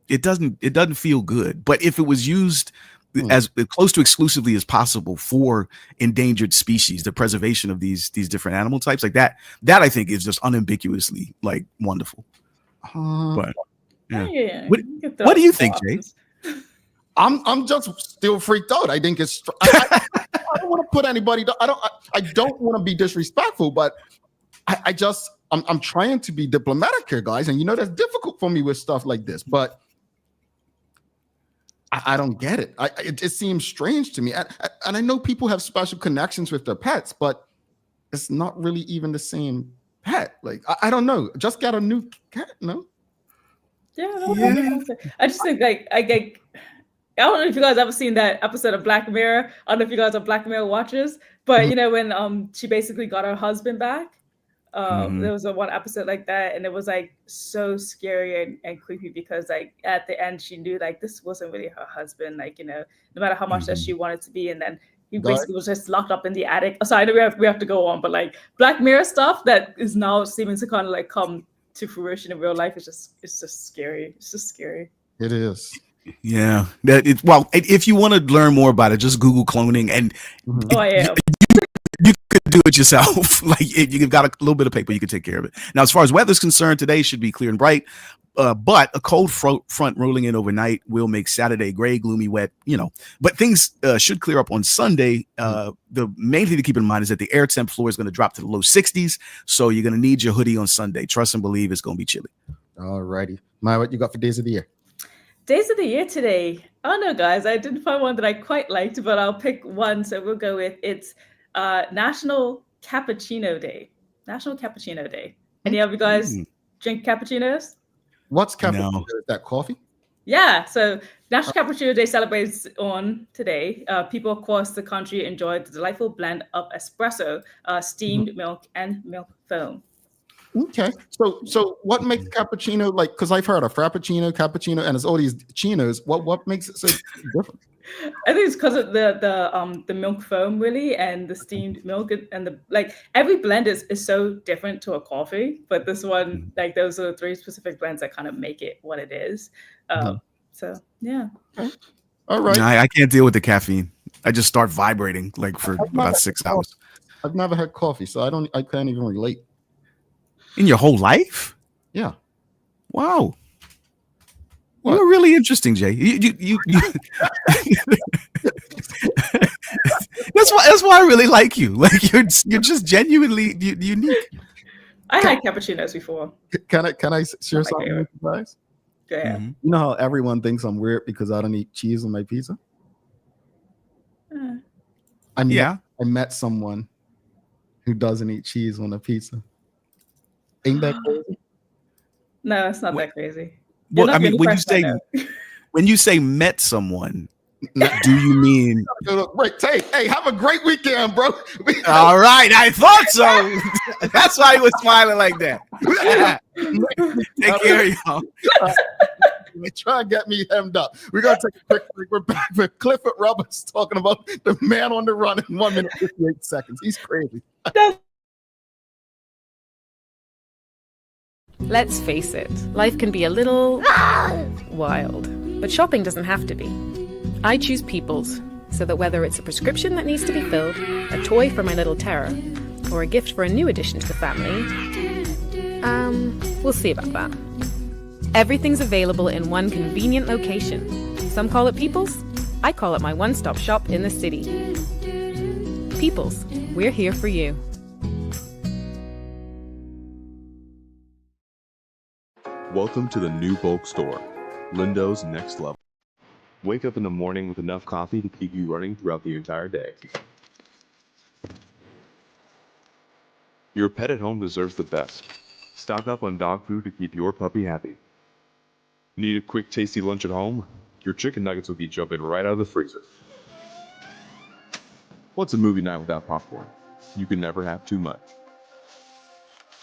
it doesn't feel good. But if it was used as close to exclusively as possible for endangered species, the preservation of these different animal types, like that I think is just unambiguously like wonderful. But yeah. What do you think, Jay? I'm just still freaked out. I think it's I don't want to put anybody I don't want to be disrespectful, but I'm trying to be diplomatic here, guys, and that's difficult for me with stuff like this, but I don't get it. It seems strange to me, and I know people have special connections with their pets, but it's not really even the same pet. Like I don't know. Just got a new cat, no? Yeah. I just think I don't know if you guys ever seen that episode of Black Mirror. I don't know if you guys are Black Mirror watchers, but when she basically got her husband back. There was one episode like that, and it was like so scary and creepy because like at the end she knew like this wasn't really her husband, like no matter how much that she wanted to be, and then he basically was just locked up in the attic. So I know we have to go on, but like Black Mirror stuff that is now seeming to kind of like come to fruition in real life it's just scary. It's just scary. It is. Yeah. If you want to learn more about it, just Google cloning and you could do it yourself. Like if you've got a little bit of paper, you can take care of it. Now, as far as weather's concerned, today should be clear and bright, but a cold front rolling in overnight will make Saturday gray, gloomy, wet. But things should clear up on Sunday. The main thing to keep in mind is that the air temp floor is going to drop to the low 60s, so you're going to need your hoodie on Sunday. Trust and believe it's going to be chilly. All righty, Maya, what you got for days of the year? Days of the year today. Oh no, guys, I didn't find one that I quite liked, but I'll pick one. So we'll go with it's National Cappuccino Day. National Cappuccino Day. Any of you guys drink cappuccinos? What's cappuccino? No. Is that coffee? Yeah. So National Cappuccino Day celebrates on today. People across the country enjoy the delightful blend of espresso, steamed milk, and milk foam. Okay. So what makes cappuccino like? Because I've heard of frappuccino, cappuccino, and it's all these chinos. What makes it so different? I think it's because of the milk foam really, and the steamed milk, and the like. Every blend is so different to a coffee, but this one, like those are the three specific blends that kind of make it what it is. So yeah. Okay. All right. I can't deal with the caffeine. I just start vibrating like for about 6 hours. I've never had coffee, so I can't even relate. In your whole life? Yeah. Wow. What? You're really interesting, Jay. You that's why I really like you. Like you're just genuinely unique. I had cappuccinos before. Can I share something with you guys? Yeah. You know how everyone thinks I'm weird because I don't eat cheese on my pizza? I met someone who doesn't eat cheese on a pizza. Ain't that crazy? No, it's not that crazy. Well, I mean, when you say met someone, do you mean right? Hey, have a great weekend, bro. All right, I thought so. That's why he was smiling like that. Take care of y'all. Try and get me hemmed up. We're gonna take a quick break. We're back with Clifford Roberts talking about the man on the run in 1 minute 58 seconds. He's crazy. Let's face it, life can be a little wild, but shopping doesn't have to be. I choose People's, so that whether it's a prescription that needs to be filled, a toy for my little terror, or a gift for a new addition to the family, we'll see about that. Everything's available in one convenient location. Some call it People's, I call it my one-stop shop in the city. People's, we're here for you. Welcome to the new bulk store, Lindo's Next Level. Wake up in the morning with enough coffee to keep you running throughout the entire day. Your pet at home deserves the best. Stock up on dog food to keep your puppy happy. Need a quick, tasty lunch at home? Your chicken nuggets will be jumping right out of the freezer. What's a movie night without popcorn? You can never have too much.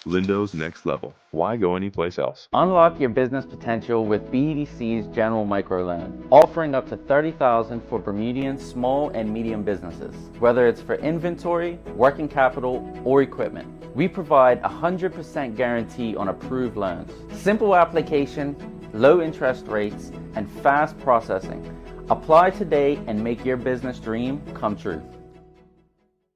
Lindo's Next Level. Why go anyplace else? Unlock your business potential with BDC's General Microloan, offering up to $30,000 for Bermudian small and medium businesses. Whether it's for inventory, working capital, or equipment, we provide 100% guarantee on approved loans. Simple application, low interest rates, and fast processing. Apply today and make your business dream come true.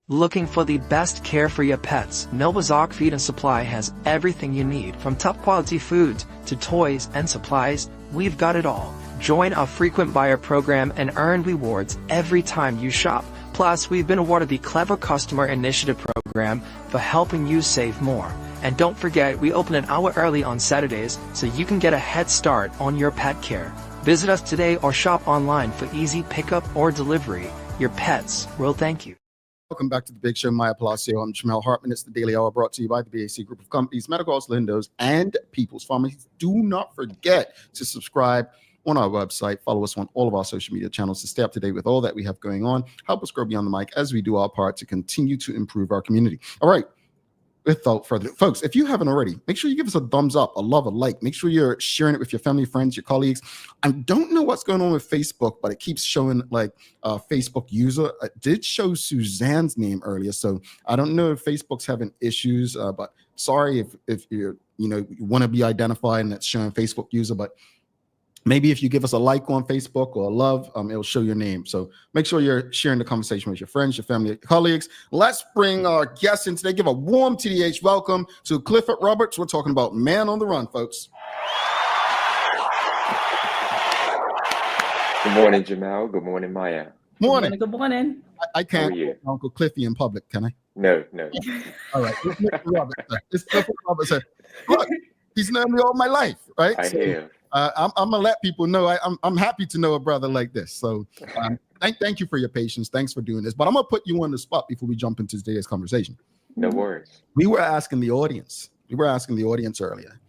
Looking for the best care for your pets? Nova's Ark Feed and Supply has everything you need. From top quality foods to toys and supplies, we've got it all. Join our frequent buyer program and earn rewards every time you shop. Plus, we've been awarded the Clever Customer Initiative program for helping you save more. And don't forget, we open an hour early on Saturdays so you can get a head start on your pet care. Visit us today or shop online for easy pickup or delivery. Your pets will thank you. Welcome back to the Big Show. Maya Palacio. I'm Jamel Hartman. It's the Daily Hour brought to you by the BAC Group of Companies, Medical House, Lindo's, and People's Pharmacies. Do not forget to subscribe on our website. Follow us on all of our social media channels to stay up to date with all that we have going on. Help us grow beyond the mic as we do our part to continue to improve our community. All right. Without further ado, folks, if you haven't already, make sure you give us a thumbs up, a love, a like. Make sure you're sharing it with your family, friends, your colleagues. I don't know what's going on with Facebook, but it keeps showing like Facebook user. It did show Suzanne's name earlier, so I don't know if Facebook's having issues. But sorry if you want to be identified and it's showing Facebook user, but maybe if you give us a like on Facebook or a love, it'll show your name. So make sure you're sharing the conversation with your friends, your family, your colleagues. Let's bring our guests in today. Give a warm TDH welcome to Clifford Roberts. We're talking about Man on the Run, folks. Good morning, Jamal. Good morning, Maya. Morning. Good morning. I can't call Uncle Cliffy in public, can I? No. All right. It's Clifford Roberts. Look, he's known me all my life, right? I hear. I'm gonna let people know I'm happy to know a brother like this. So thank you for your patience. Thanks for doing this. But I'm gonna put you on the spot before we jump into today's conversation. No worries. We were asking the audience earlier,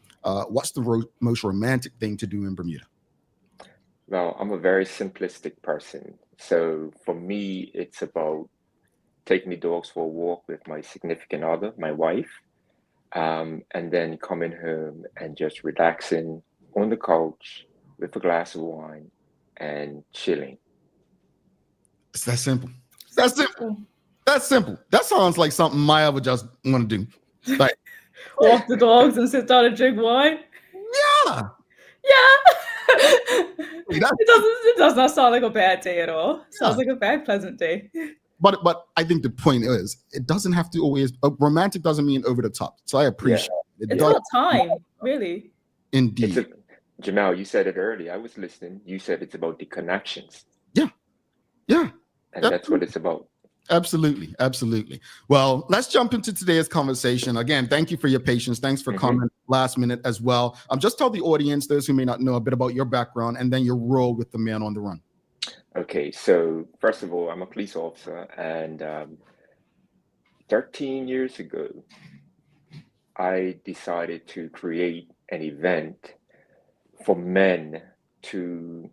what's the most romantic thing to do in Bermuda? Well, I'm a very simplistic person. So for me, it's about taking the dogs for a walk with my significant other, my wife, and then coming home and just relaxing on the couch with a glass of wine and chilling. It's that simple. That's simple. That sounds like something Maya would just want to do. Like walk the dogs and sit down and drink wine. Yeah. It does not sound like a bad day at all. Sounds like a very pleasant day. But I think the point is, it doesn't have to always. Romantic doesn't mean over the top. So I appreciate it. It's about time, really. Indeed. Jamal, you said it earlier. I was listening. You said it's about the connections. Yeah. And that's what it's about. Absolutely. Well, let's jump into today's conversation. Again, thank you for your patience. Thanks for coming last minute as well. Just tell the audience, those who may not know, a bit about your background and then your role with the Man on the Run. Okay, so first of all, I'm a police officer, and 13 years ago, I decided to create an event for men to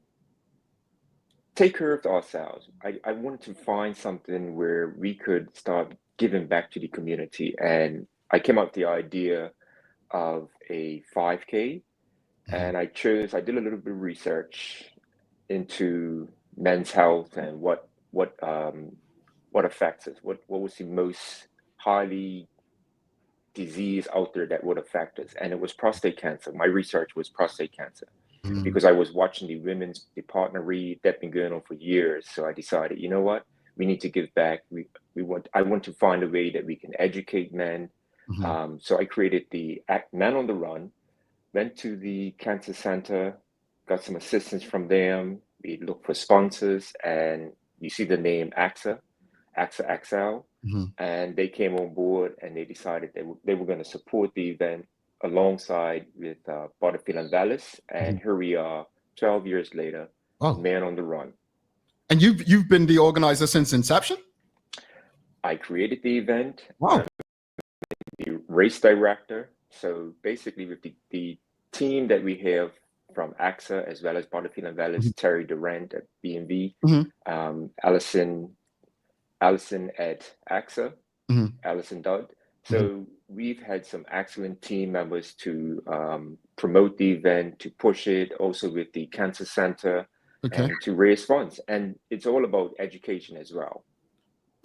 take care of ourselves. I wanted to find something where we could start giving back to the community. And I came up with the idea of a 5K. And I did a little bit of research into men's health and what affects us, what was the most highly disease out there that would affect us. And it was prostate cancer. My research was prostate cancer. Because I was watching the partner read that's been going on for years. So I decided, you know what, we need to give back. I want to find a way that we can educate men. So I created the Men on the Run, went to the cancer center, got some assistance from them. We looked for sponsors, and you see the name AXA XL, and they came on board, and they decided they were going to support the event alongside with Butterfield and Vallis, and here we are 12 years later, Man on the Run. And you've been the organizer since inception? I created the event. Wow. The race director. So basically with the team that we have from AXA as well as Butterfield and Vallis, Terry Durant at B&B, Allison at AXA, Allison Dodd. So we've had some excellent team members to promote the event, to push it, also with the Cancer Center, and to raise funds. And it's all about education as well.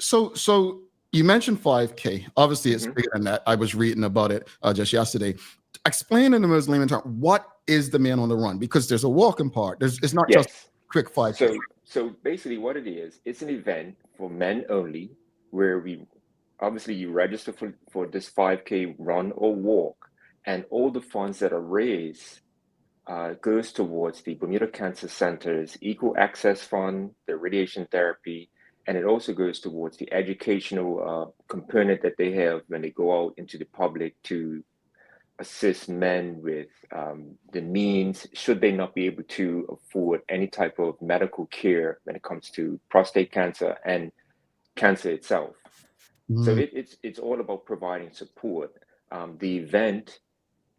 So you mentioned 5K. Obviously, it's bigger than that. I was reading about it just yesterday. Explain in the most layman term, what is the Man on the Run? Because there's a walking part. It's not just quick 5K. So basically what it is, it's an event for men only, where obviously you register for this 5K run or walk, and all the funds that are raised goes towards the Bermuda Cancer Center's Equal Access Fund, the radiation therapy, and it also goes towards the educational component that they have when they go out into the public to assist men with the means, should they not be able to afford any type of medical care when it comes to prostate cancer and cancer itself. So it's all about providing support. The event,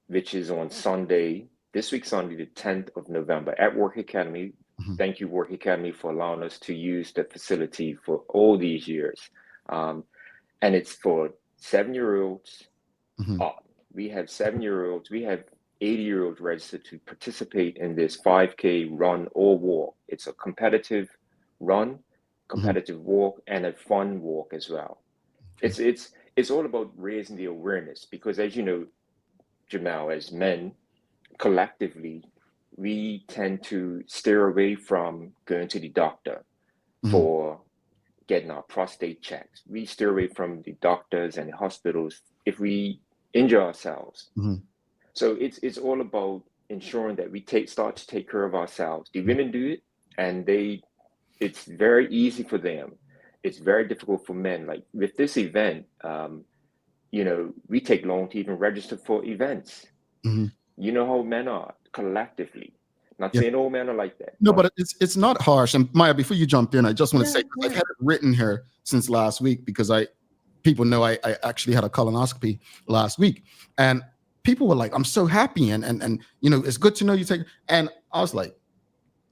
which is on Sunday, this week Sunday, the 10th of November at Work Academy. Thank you, Work Academy, for allowing us to use the facility for all these years. And it's for 7-year-olds up. We have 7-year-olds, we have 80-year-olds registered to participate in this 5K run or walk. It's a competitive run, competitive walk, and a fun walk as well. It's all about raising the awareness, because as you know, Jamal, as men, collectively, we tend to steer away from going to the doctor for getting our prostate checked. We steer away from the doctors and the hospitals if we injure ourselves. So it's all about ensuring that we start to take care of ourselves. The women do it, and it's very easy for them. It's very difficult for men. Like with this event, we take long to even register for events. You know how men are collectively. Not saying all men are like that. No, but it's not harsh. And Maya, before you jump in, I just want to say, I've had it written here since last week, because people know I actually had a colonoscopy last week, and people were like, I'm so happy. And it's good to know you take, and I was like,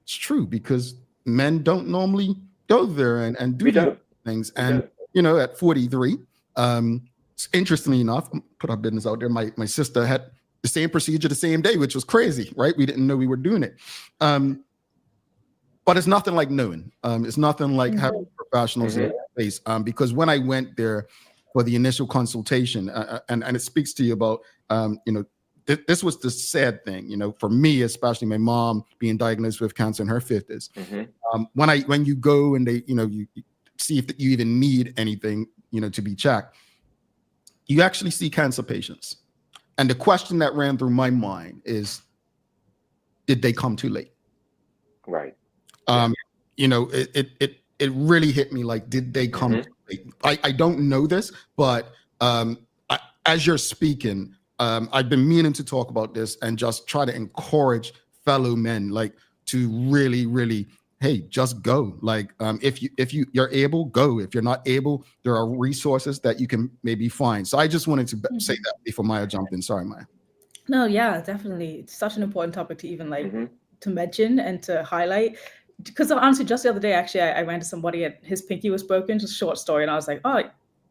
it's true, because men don't normally go there and do these things. And, at 43, interestingly enough, put our business out there, my sister had the same procedure the same day, which was crazy, right? We didn't know we were doing it. But it's nothing like knowing. It's nothing like having professionals in place. Because when I went there for the initial consultation, and it speaks to you about, this was the sad thing, for me, especially my mom being diagnosed with cancer in her 50s. When you go and they, you see if you even need anything, to be checked, you actually see cancer patients. And the question that ran through my mind is, did they come too late? Right. It really hit me like, did they come too late? I don't know this, but as you're speaking, I've been meaning to talk about this and just try to encourage fellow men, like, to really, really hey, just go. Like, if you're able, go. If you're not able, there are resources that you can maybe find. So I just wanted to say that before Maya jumped in. Sorry, Maya. No, yeah, definitely. It's such an important topic to even like to mention and to highlight. Because honestly, just the other day, actually, I ran to somebody and his pinky was broken. Just a short story, and I was like, "Oh,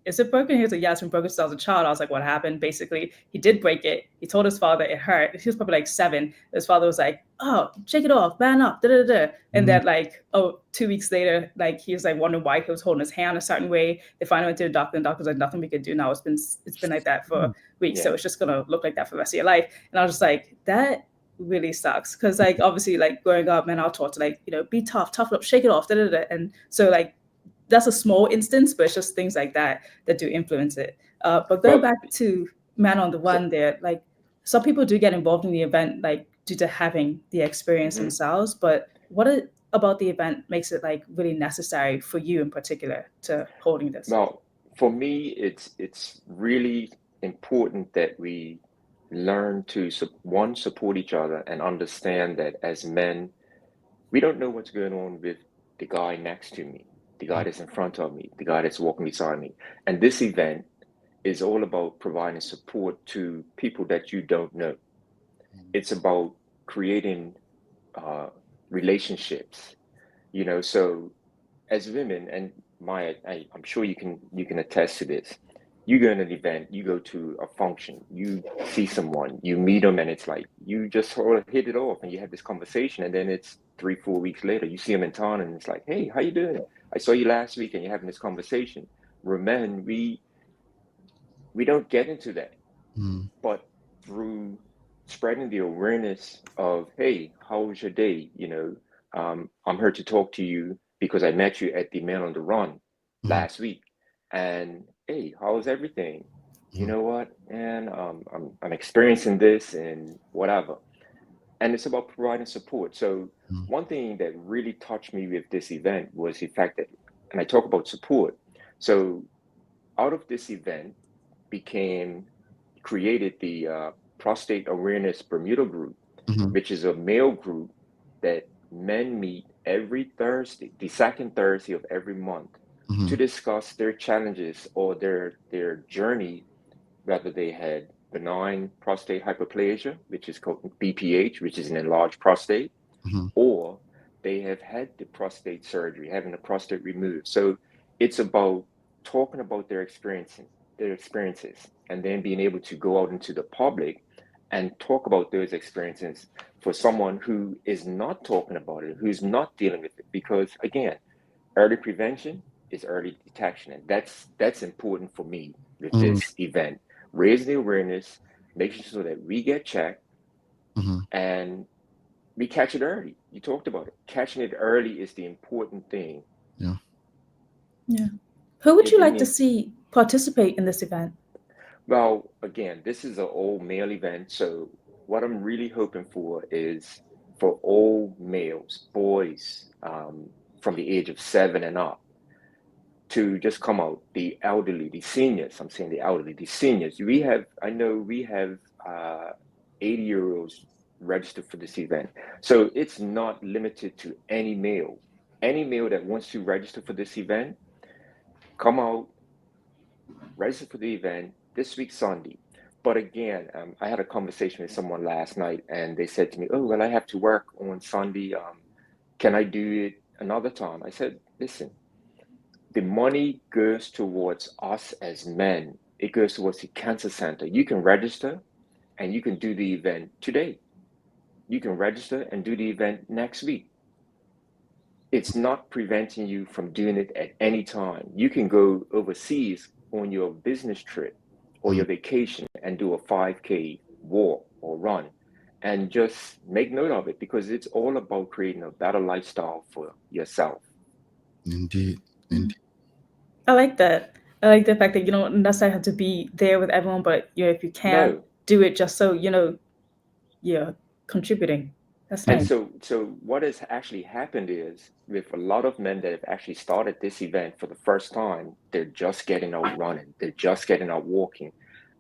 is it broken?" He was like, "Yeah, it's been broken since I was a child." I was like, "What happened?" Basically, he did break it. He told his father it hurt. He was probably like 7. His father was like, "Oh, shake it off, man up, da da da." And then like, 2 weeks later, like he was like wondering why he was holding his hand a certain way. They finally went to the doctor, and the doctor was like, "Nothing we could do now. It's been like that for weeks, so it's just gonna look like that for the rest of your life." And I was just like, that really sucks, because like obviously like growing up, man, I was taught to like, be tough, toughen up, shake it off, da da da. And so like that's a small instance, but it's just things like that that do influence it. But going back to Man on the Run, there, like some people do get involved in the event like due to having the experience themselves. But what about the event makes it like really necessary for you in particular to holding this? Well, for me, it's really important that we learn to support each other and understand that as men, we don't know what's going on with the guy next to me, the guy that's in front of me, the guy that's walking beside me. And this event is all about providing support to people that you don't know. It's about creating relationships, so as women, and Maya, I'm sure you can attest to this. You go to an event, you go to a function, you see someone, you meet them, and it's like you just sort of hit it off, and you have this conversation, and then it's 3-4 weeks later, you see them in town, and it's like, hey, how you doing? I saw you last week, and you're having this conversation. We're men, we don't get into that, but through spreading the awareness of, hey, how was your day? I'm here to talk to you because I met you at the Man on the Run last week, and hey, how's everything? You know what, man, I'm experiencing this and whatever. And it's about providing support. So one thing that really touched me with this event was the fact that, and I talk about support. So out of this event created the Prostate Awareness Bermuda group, which is a male group that men meet every Thursday, the second Thursday of every month, to discuss their challenges or their journey, whether they had benign prostate hyperplasia, which is called BPH, which is an enlarged prostate, or they have had the prostate surgery, having the prostate removed. So it's about talking about their experiences, and then being able to go out into the public and talk about those experiences for someone who is not talking about it, who's not dealing with it. Because again, early prevention is early detection. And that's important for me with this event. Raise the awareness, making sure that we get checked and we catch it early. You talked about it. Catching it early is the important thing. Yeah. Who would you like to see participate in this event? Well, again, this is an all male event. So what I'm really hoping for is for all males, boys, from the age of 7 and up, to just come out. The elderly, the seniors, I'm saying the elderly, the seniors. I know we have 80-year-olds registered for this event. So it's not limited to any male. Any male that wants to register for this event, come out, register for the event this week, Sunday. But again, I had a conversation with someone last night, and they said to me, oh, well, I have to work on Sunday. Can I do it another time? I said, listen, the money goes towards us as men. It goes towards the cancer center. You can register and you can do the event today. You can register and do the event next week. It's not preventing you from doing it at any time. You can go overseas on your business trip or your vacation and do a 5K walk or run, and just make note of it, because it's all about creating a better lifestyle for yourself. Indeed. I like that. I like the fact that you don't necessarily have to be there with everyone, but if you can, do it just so you're contributing. That's nice. And so what has actually happened is, with a lot of men that have actually started this event for the first time, they're just getting out running, they're just getting out walking,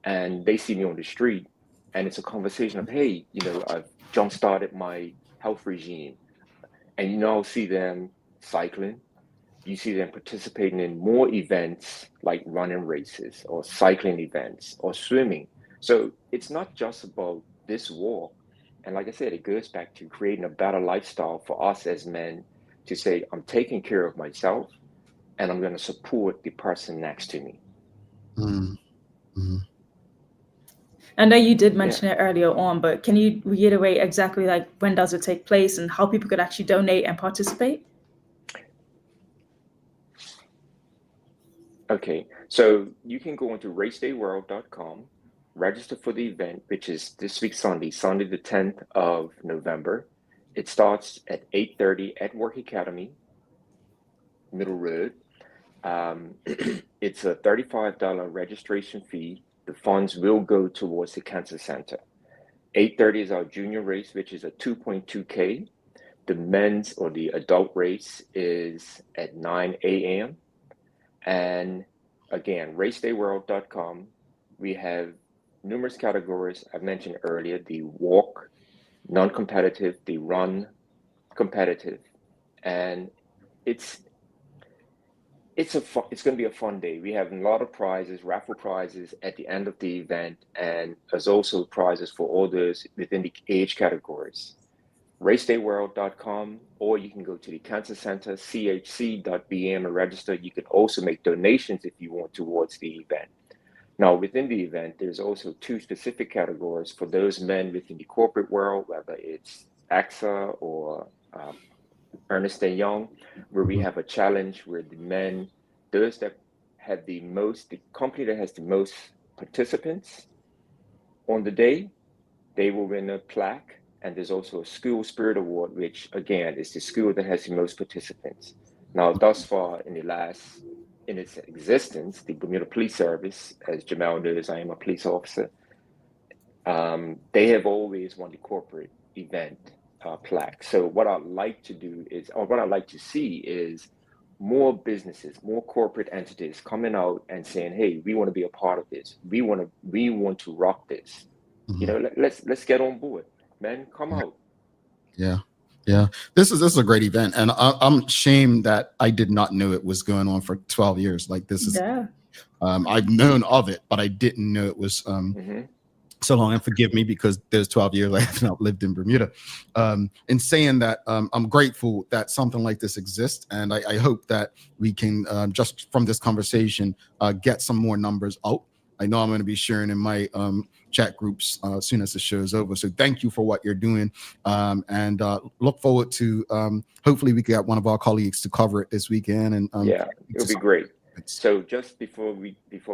and they see me on the street, and it's a conversation of, hey, I've jump started my health regime. and you now see them cycling. You see them participating in more events like running races or cycling events or swimming. So it's not just about this walk. And like I said, it goes back to creating a better lifestyle for us as men to say, I'm taking care of myself and I'm going to support the person next to me. Mm-hmm. I know you did mention it earlier on, but can you reiterate exactly like when does it take place and how people could actually donate and participate? Okay, so you can go into racedayworld.com, register for the event, which is this week Sunday, Sunday the 10th of November. It starts at 8:30 at Work Academy, Middle Road. It's a $35 registration fee. The funds will go towards the Cancer Center. 8:30 is our junior race, which is a 2.2K. The men's or the adult race is at 9 a.m. And again, racedayworld.com. We have numerous categories. I mentioned earlier, the walk, non-competitive, the run, competitive. And it's going to be a fun day. We have a lot of prizes, raffle prizes at the end of the event, and there's also prizes for all those within the age categories. racedayworld.com, or you can go to the Cancer Center, chc.bm, and register. You can also make donations if you want towards the event. Now, within the event, there's also two specific categories for those men within the corporate world, whether it's AXA or Ernst & Young, where we have a challenge where the men, those that have the company that has the most participants on the day, they will win a plaque. And there's also a School Spirit Award, which again is the school that has the most participants. Now, thus far in its existence, the Bermuda Police Service, as Jamal knows, I am a police officer, they have always won the corporate event plaque. So what I'd like to do is, or what I'd like to see is more businesses, more corporate entities coming out and saying, hey, we want to be a part of this. We want to rock this. Mm-hmm. You know, let's get on board. Men, come out. Yeah. This is a great event, and I'm ashamed that I did not know it was going on for 12 years. Like this is, I've known of it, but I didn't know it was so long. And forgive me because there's 12 years I have not lived in Bermuda. In saying that, I'm grateful that something like this exists, and I hope that we can just from this conversation get some more numbers out. I know I'm going to be sharing in my chat groups as soon as the show is over. So thank you for what you're doing, and look forward to hopefully we can get one of our colleagues to cover it this weekend. And it'll be great. So just before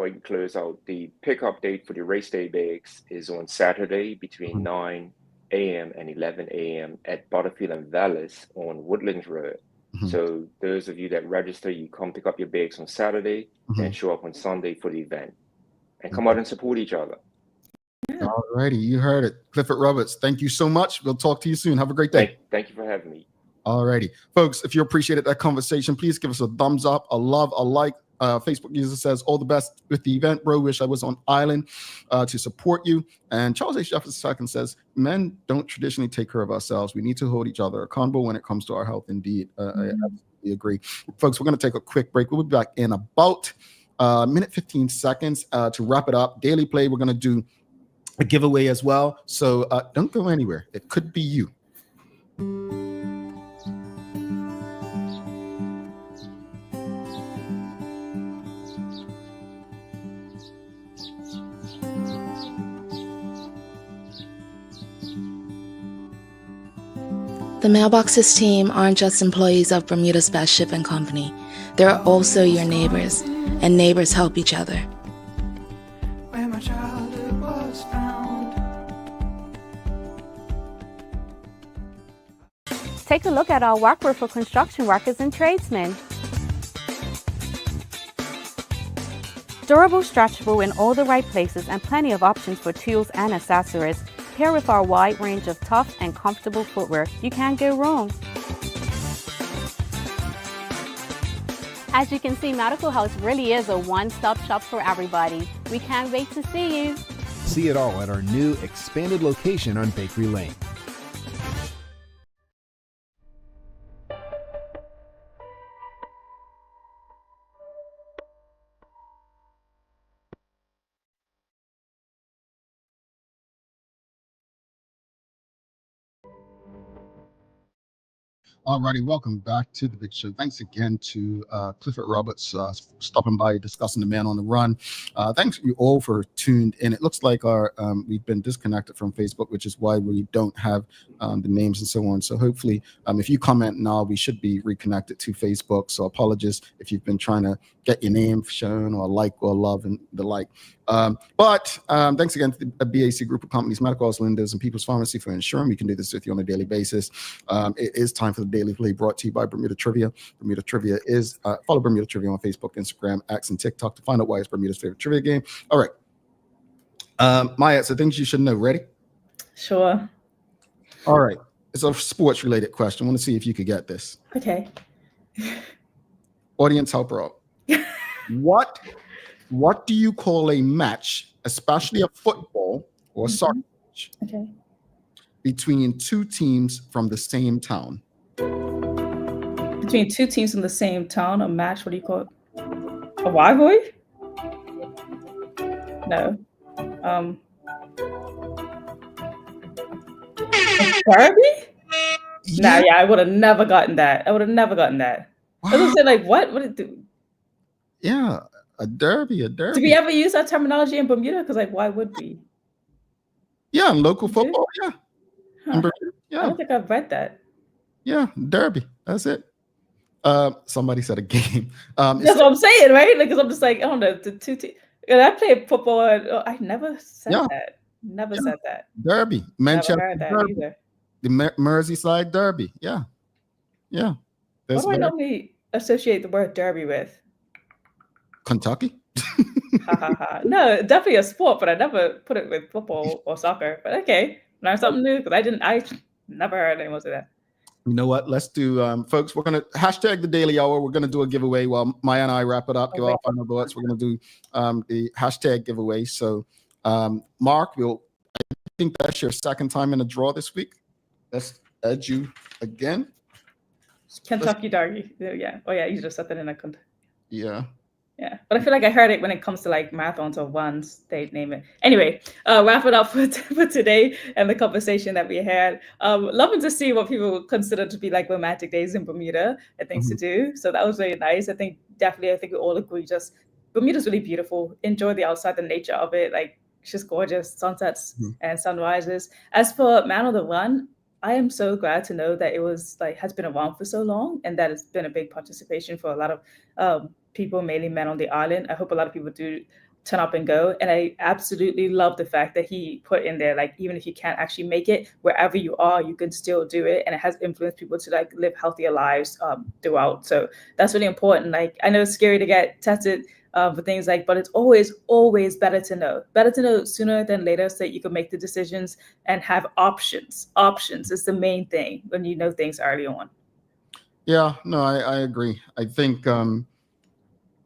I close out, the pickup date for the race day bags is on Saturday between 9 a.m. and 11 a.m. at Butterfield and Vallis on Woodlands Road. So those of you that register, you come pick up your bags on Saturday and show up on Sunday for the event. And come out and support each other. All righty, you heard it. Clifford Roberts, thank you so much. We'll talk to you soon. Have a great day. Thank you for having me. All righty. Folks, if you appreciated that conversation, please give us a thumbs up, a love, a like. Facebook user says, all the best with the event, bro. Wish I was on island to support you. And Charles H. Jefferson II says, men don't traditionally take care of ourselves. We need to hold each other accountable when it comes to our health. Indeed. I absolutely agree. Folks, we're going to take a quick break. We'll be back in about minute 15 seconds to wrap it up. Daily Play, we're going to do a giveaway as well. So don't go anywhere. It could be you. The Mailboxes team aren't just employees of Bermuda's Best Shipping Company. They're also your neighbors, and neighbors help each other. Where my childhood was found. Take a look at our workwear for construction workers and tradesmen. Durable, stretchable in all the right places, and plenty of options for tools and accessories. Pair with our wide range of tough and comfortable footwear, you can't go wrong. As you can see, Medical House really is a one-stop shop for everybody. We can't wait to see you. See it all at our new expanded location on Bakery Lane. Alrighty, welcome back to the Big Show. Thanks again to Clifford Roberts stopping by, discussing the Man on the Run. Thanks you all for tuned in. It looks like our we've been disconnected from Facebook, which is why we don't have the names and so on. So hopefully, if you comment now, we should be reconnected to Facebook. So apologies if you've been trying to get your name shown or like or love and the like. But thanks again to the BAC group of companies, Medical House Windows and People's Pharmacy, for ensuring we can do this with you on a daily basis. It is time for the Daily Play, brought to you by Bermuda Trivia. Bermuda Trivia is follow Bermuda Trivia on Facebook, Instagram, X, and TikTok to find out why it's Bermuda's favorite trivia game. All right, Maya, so things you should know. Ready? Sure. All right, it's a sports related question. I want to see if you could get this. Okay. Audience, help her out. What do you call a match, especially a football or soccer match, between two teams from the same town? Between two teams from the same town, a match, what do you call it? A rivalry? No. A derby? Yeah. Nah, yeah, I would have never gotten that. I would have never gotten that. I was saying, like, what? What did do? Yeah, a derby. Do we ever use that terminology in Bermuda? Because, like, why would we? Yeah, local football. Yeah. Huh. I don't think I've read that. Yeah, derby. That's it. Somebody said a game. That's what I'm saying, right? Like, because I'm just like, I don't know, the two teams. I played football. I never said that. Never said that. Derby. Manchester Never heard that Derby. either. The Merseyside Derby. Yeah. What do I normally associate the word derby with? Kentucky. Ha ha ha. No, definitely a sport, but I never put it with football or soccer. But okay, learn something new because I never heard anyone say that. You know what? Let's do, folks. We're gonna hashtag the Daily Hour. We're gonna do a giveaway while Maya and I wrap it up. Give our final thoughts. We're gonna do the hashtag giveaway. So, Mark, I think that's your second time in the draw this week. Let's add you again. Kentucky Derby. Yeah. Oh yeah, you just said that in a Yeah. Yeah, but I feel like I heard it when it comes to like marathons or runs, they name it. Anyway, wrap it up for today and the conversation that we had. Loving to see what people consider to be like romantic days in Bermuda and things to do. So that was really nice. I think we all agree just Bermuda's really beautiful. Enjoy the outside, the nature of it. Like it's just gorgeous, sunsets and sunrises. As for Man on the Run, I am so glad to know that it was like has been around for so long and that it's been a big participation for a lot of people, mainly men on the island. I hope a lot of people do turn up and go. And I absolutely love the fact that he put in there, like, even if you can't actually make it, wherever you are, you can still do it. And it has influenced people to like live healthier lives throughout. So that's really important. Like, I know it's scary to get tested for things like, but it's always better to know sooner than later so that you can make the decisions and have options. Options is the main thing when you know things early on. Yeah, no, I agree. I think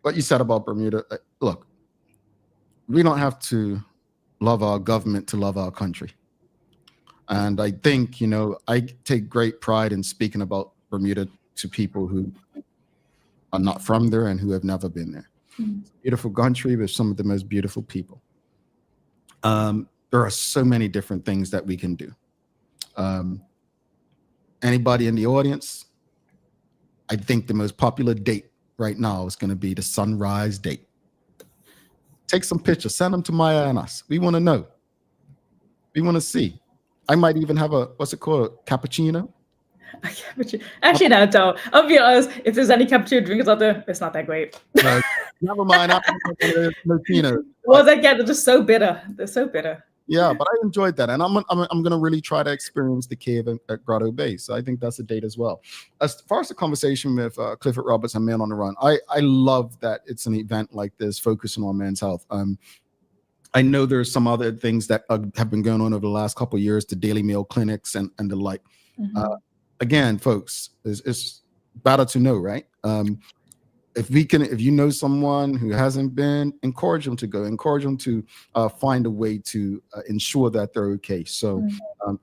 what you said about Bermuda, look, we don't have to love our government to love our country. And I think, I take great pride in speaking about Bermuda to people who are not from there and who have never been there. It's a beautiful country with some of the most beautiful people. There are so many different things that we can do. Anybody in the audience, I think the most popular date right now is going to be the sunrise date. Take some pictures, send them to Maya and us. We want to know. We want to see. I might even have what's it called? Cappuccino? Actually, no, don't. I'll be honest, if there's any cappuccino drinkers out there, it's not that great. Never mind. Cappuccino. Well, they're just so bitter. They're so bitter. Yeah, but I enjoyed that, and I'm going to really try to experience the cave at Grotto Bay. So I think that's a date as well. As far as the conversation with Clifford Roberts and Man on the Run, I love that it's an event like this focusing on men's health. I know there's some other things that have been going on over the last couple of years, the Daily Mail clinics and the like. Again, folks, it's better to know, right? If you know someone who hasn't been, encourage them to go, encourage them to find a way to ensure that they're okay. So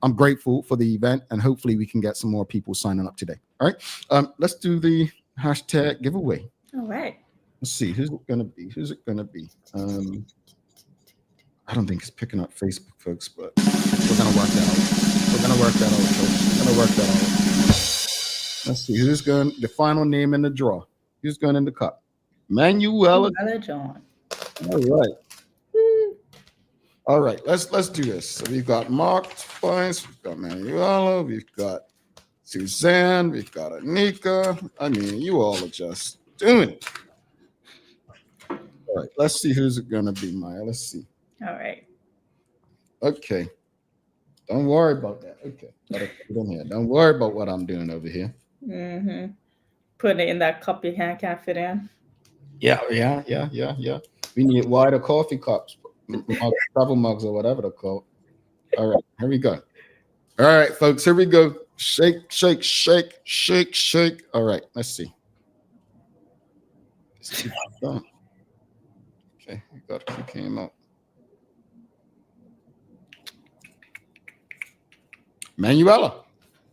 I'm grateful for the event, and hopefully we can get some more people signing up today. All right, let's do the hashtag giveaway. All right. Let's see, who's it gonna be? I don't think it's picking up Facebook, folks, but we're gonna work that out. Folks. We're gonna work that out. Let's see who's going. The final name in the draw. Who's going in the cup? Manuela. John. All right. All right. Let's do this. So we've got Mark twice. We've got Manuela. We've got Suzanne. We've got Anika. I mean, you all are just doing it. All right. Let's see who's it gonna be, Maya. Let's see. All right. Okay. Don't worry about that. Okay. Gotta put it in here. Don't worry about what I'm doing over here. Mm-hmm. Putting it in that cup your hand can't fit in. Yeah. We need wider coffee cups, travel mugs, or whatever they're called. All right, here we go. All right, folks, here we go. Shake, shake, shake, shake, shake. All right, let's see. Okay, we got who came up. Manuela.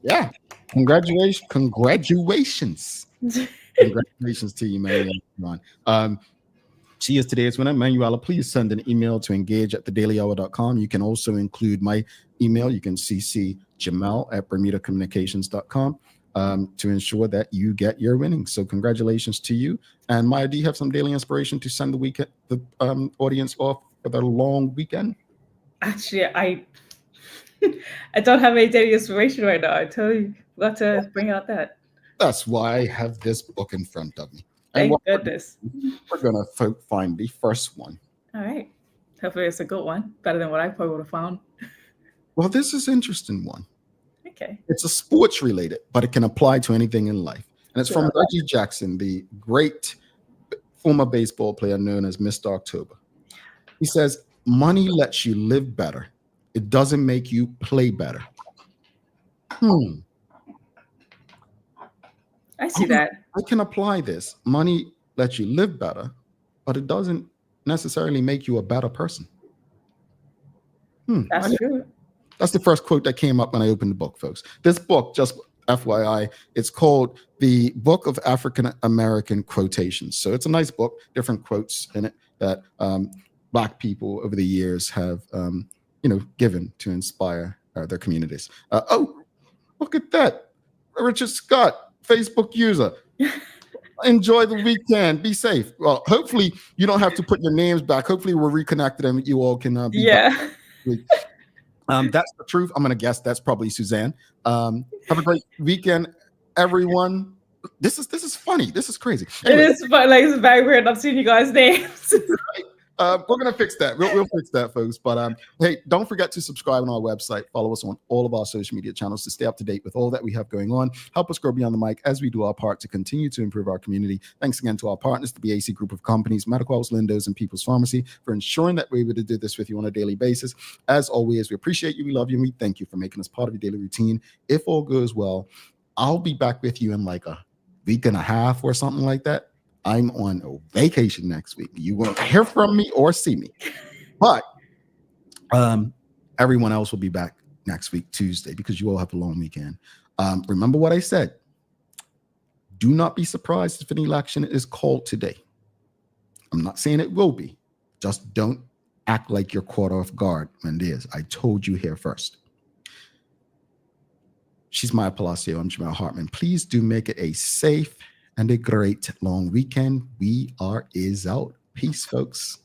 Yeah. Congratulations. Congratulations to you, Manuela. She is today's winner. Manuela, please send an email to engage@thedailyhour.com. You can also include my email. You can CC Jamel at bermudacommunications.com to ensure that you get your winnings. So congratulations to you. And Maya, do you have some daily inspiration to send the audience off for their long weekend? Actually, I don't have any daily inspiration right now. I tell you, got to bring out that. That's why I have this book in front of me. Thank goodness. We're going to find the first one. All right. Hopefully it's a good one. Better than what I probably would have found. Well, this is an interesting one. Okay. It's a sports related, but it can apply to anything in life. And it's from Reggie Jackson, the great former baseball player known as Mr. October. He says, money lets you live better. It doesn't make you play better. I see that. I can apply this. Money lets you live better, but it doesn't necessarily make you a better person. That's true. That's the first quote that came up when I opened the book, folks. This book, just FYI, it's called The Book of African American Quotations. So it's a nice book, different quotes in it that Black people over the years have, given to inspire their communities. Oh, look at that. Richard Scott, Facebook user. Enjoy the weekend. Be safe. Well, hopefully you don't have to put your names back. Hopefully we're reconnected and you all can be back. That's the truth. I'm gonna guess that's probably Suzanne. Have a great weekend, everyone. This is funny. This is crazy. Anyway, it is, but it's very weird. I'm seeing you guys' names. We're gonna fix that. We'll fix that, folks. But hey, don't forget to subscribe on our website. Follow us on all of our social media channels to stay up to date with all that we have going on. Help us grow beyond the mic as we do our part to continue to improve our community. Thanks again to our partners, the BAC Group of Companies, Medical House, Lindos, and People's Pharmacy, for ensuring that we're able to do this with you on a daily basis. As always, we appreciate you, we love you, and we thank you for making us part of your daily routine. If all goes well, I'll be back with you in like a week and a half or something like that. I'm on a vacation next week. You won't hear from me or see me. But everyone else will be back next week, Tuesday, because you all have a long weekend. Remember what I said. Do not be surprised if an election is called today. I'm not saying it will be. Just don't act like you're caught off guard when it is. I told you here first. She's Maya Palacio. I'm Jamel Hartman. Please do make it a safe and a great long weekend. We are out. Peace, folks.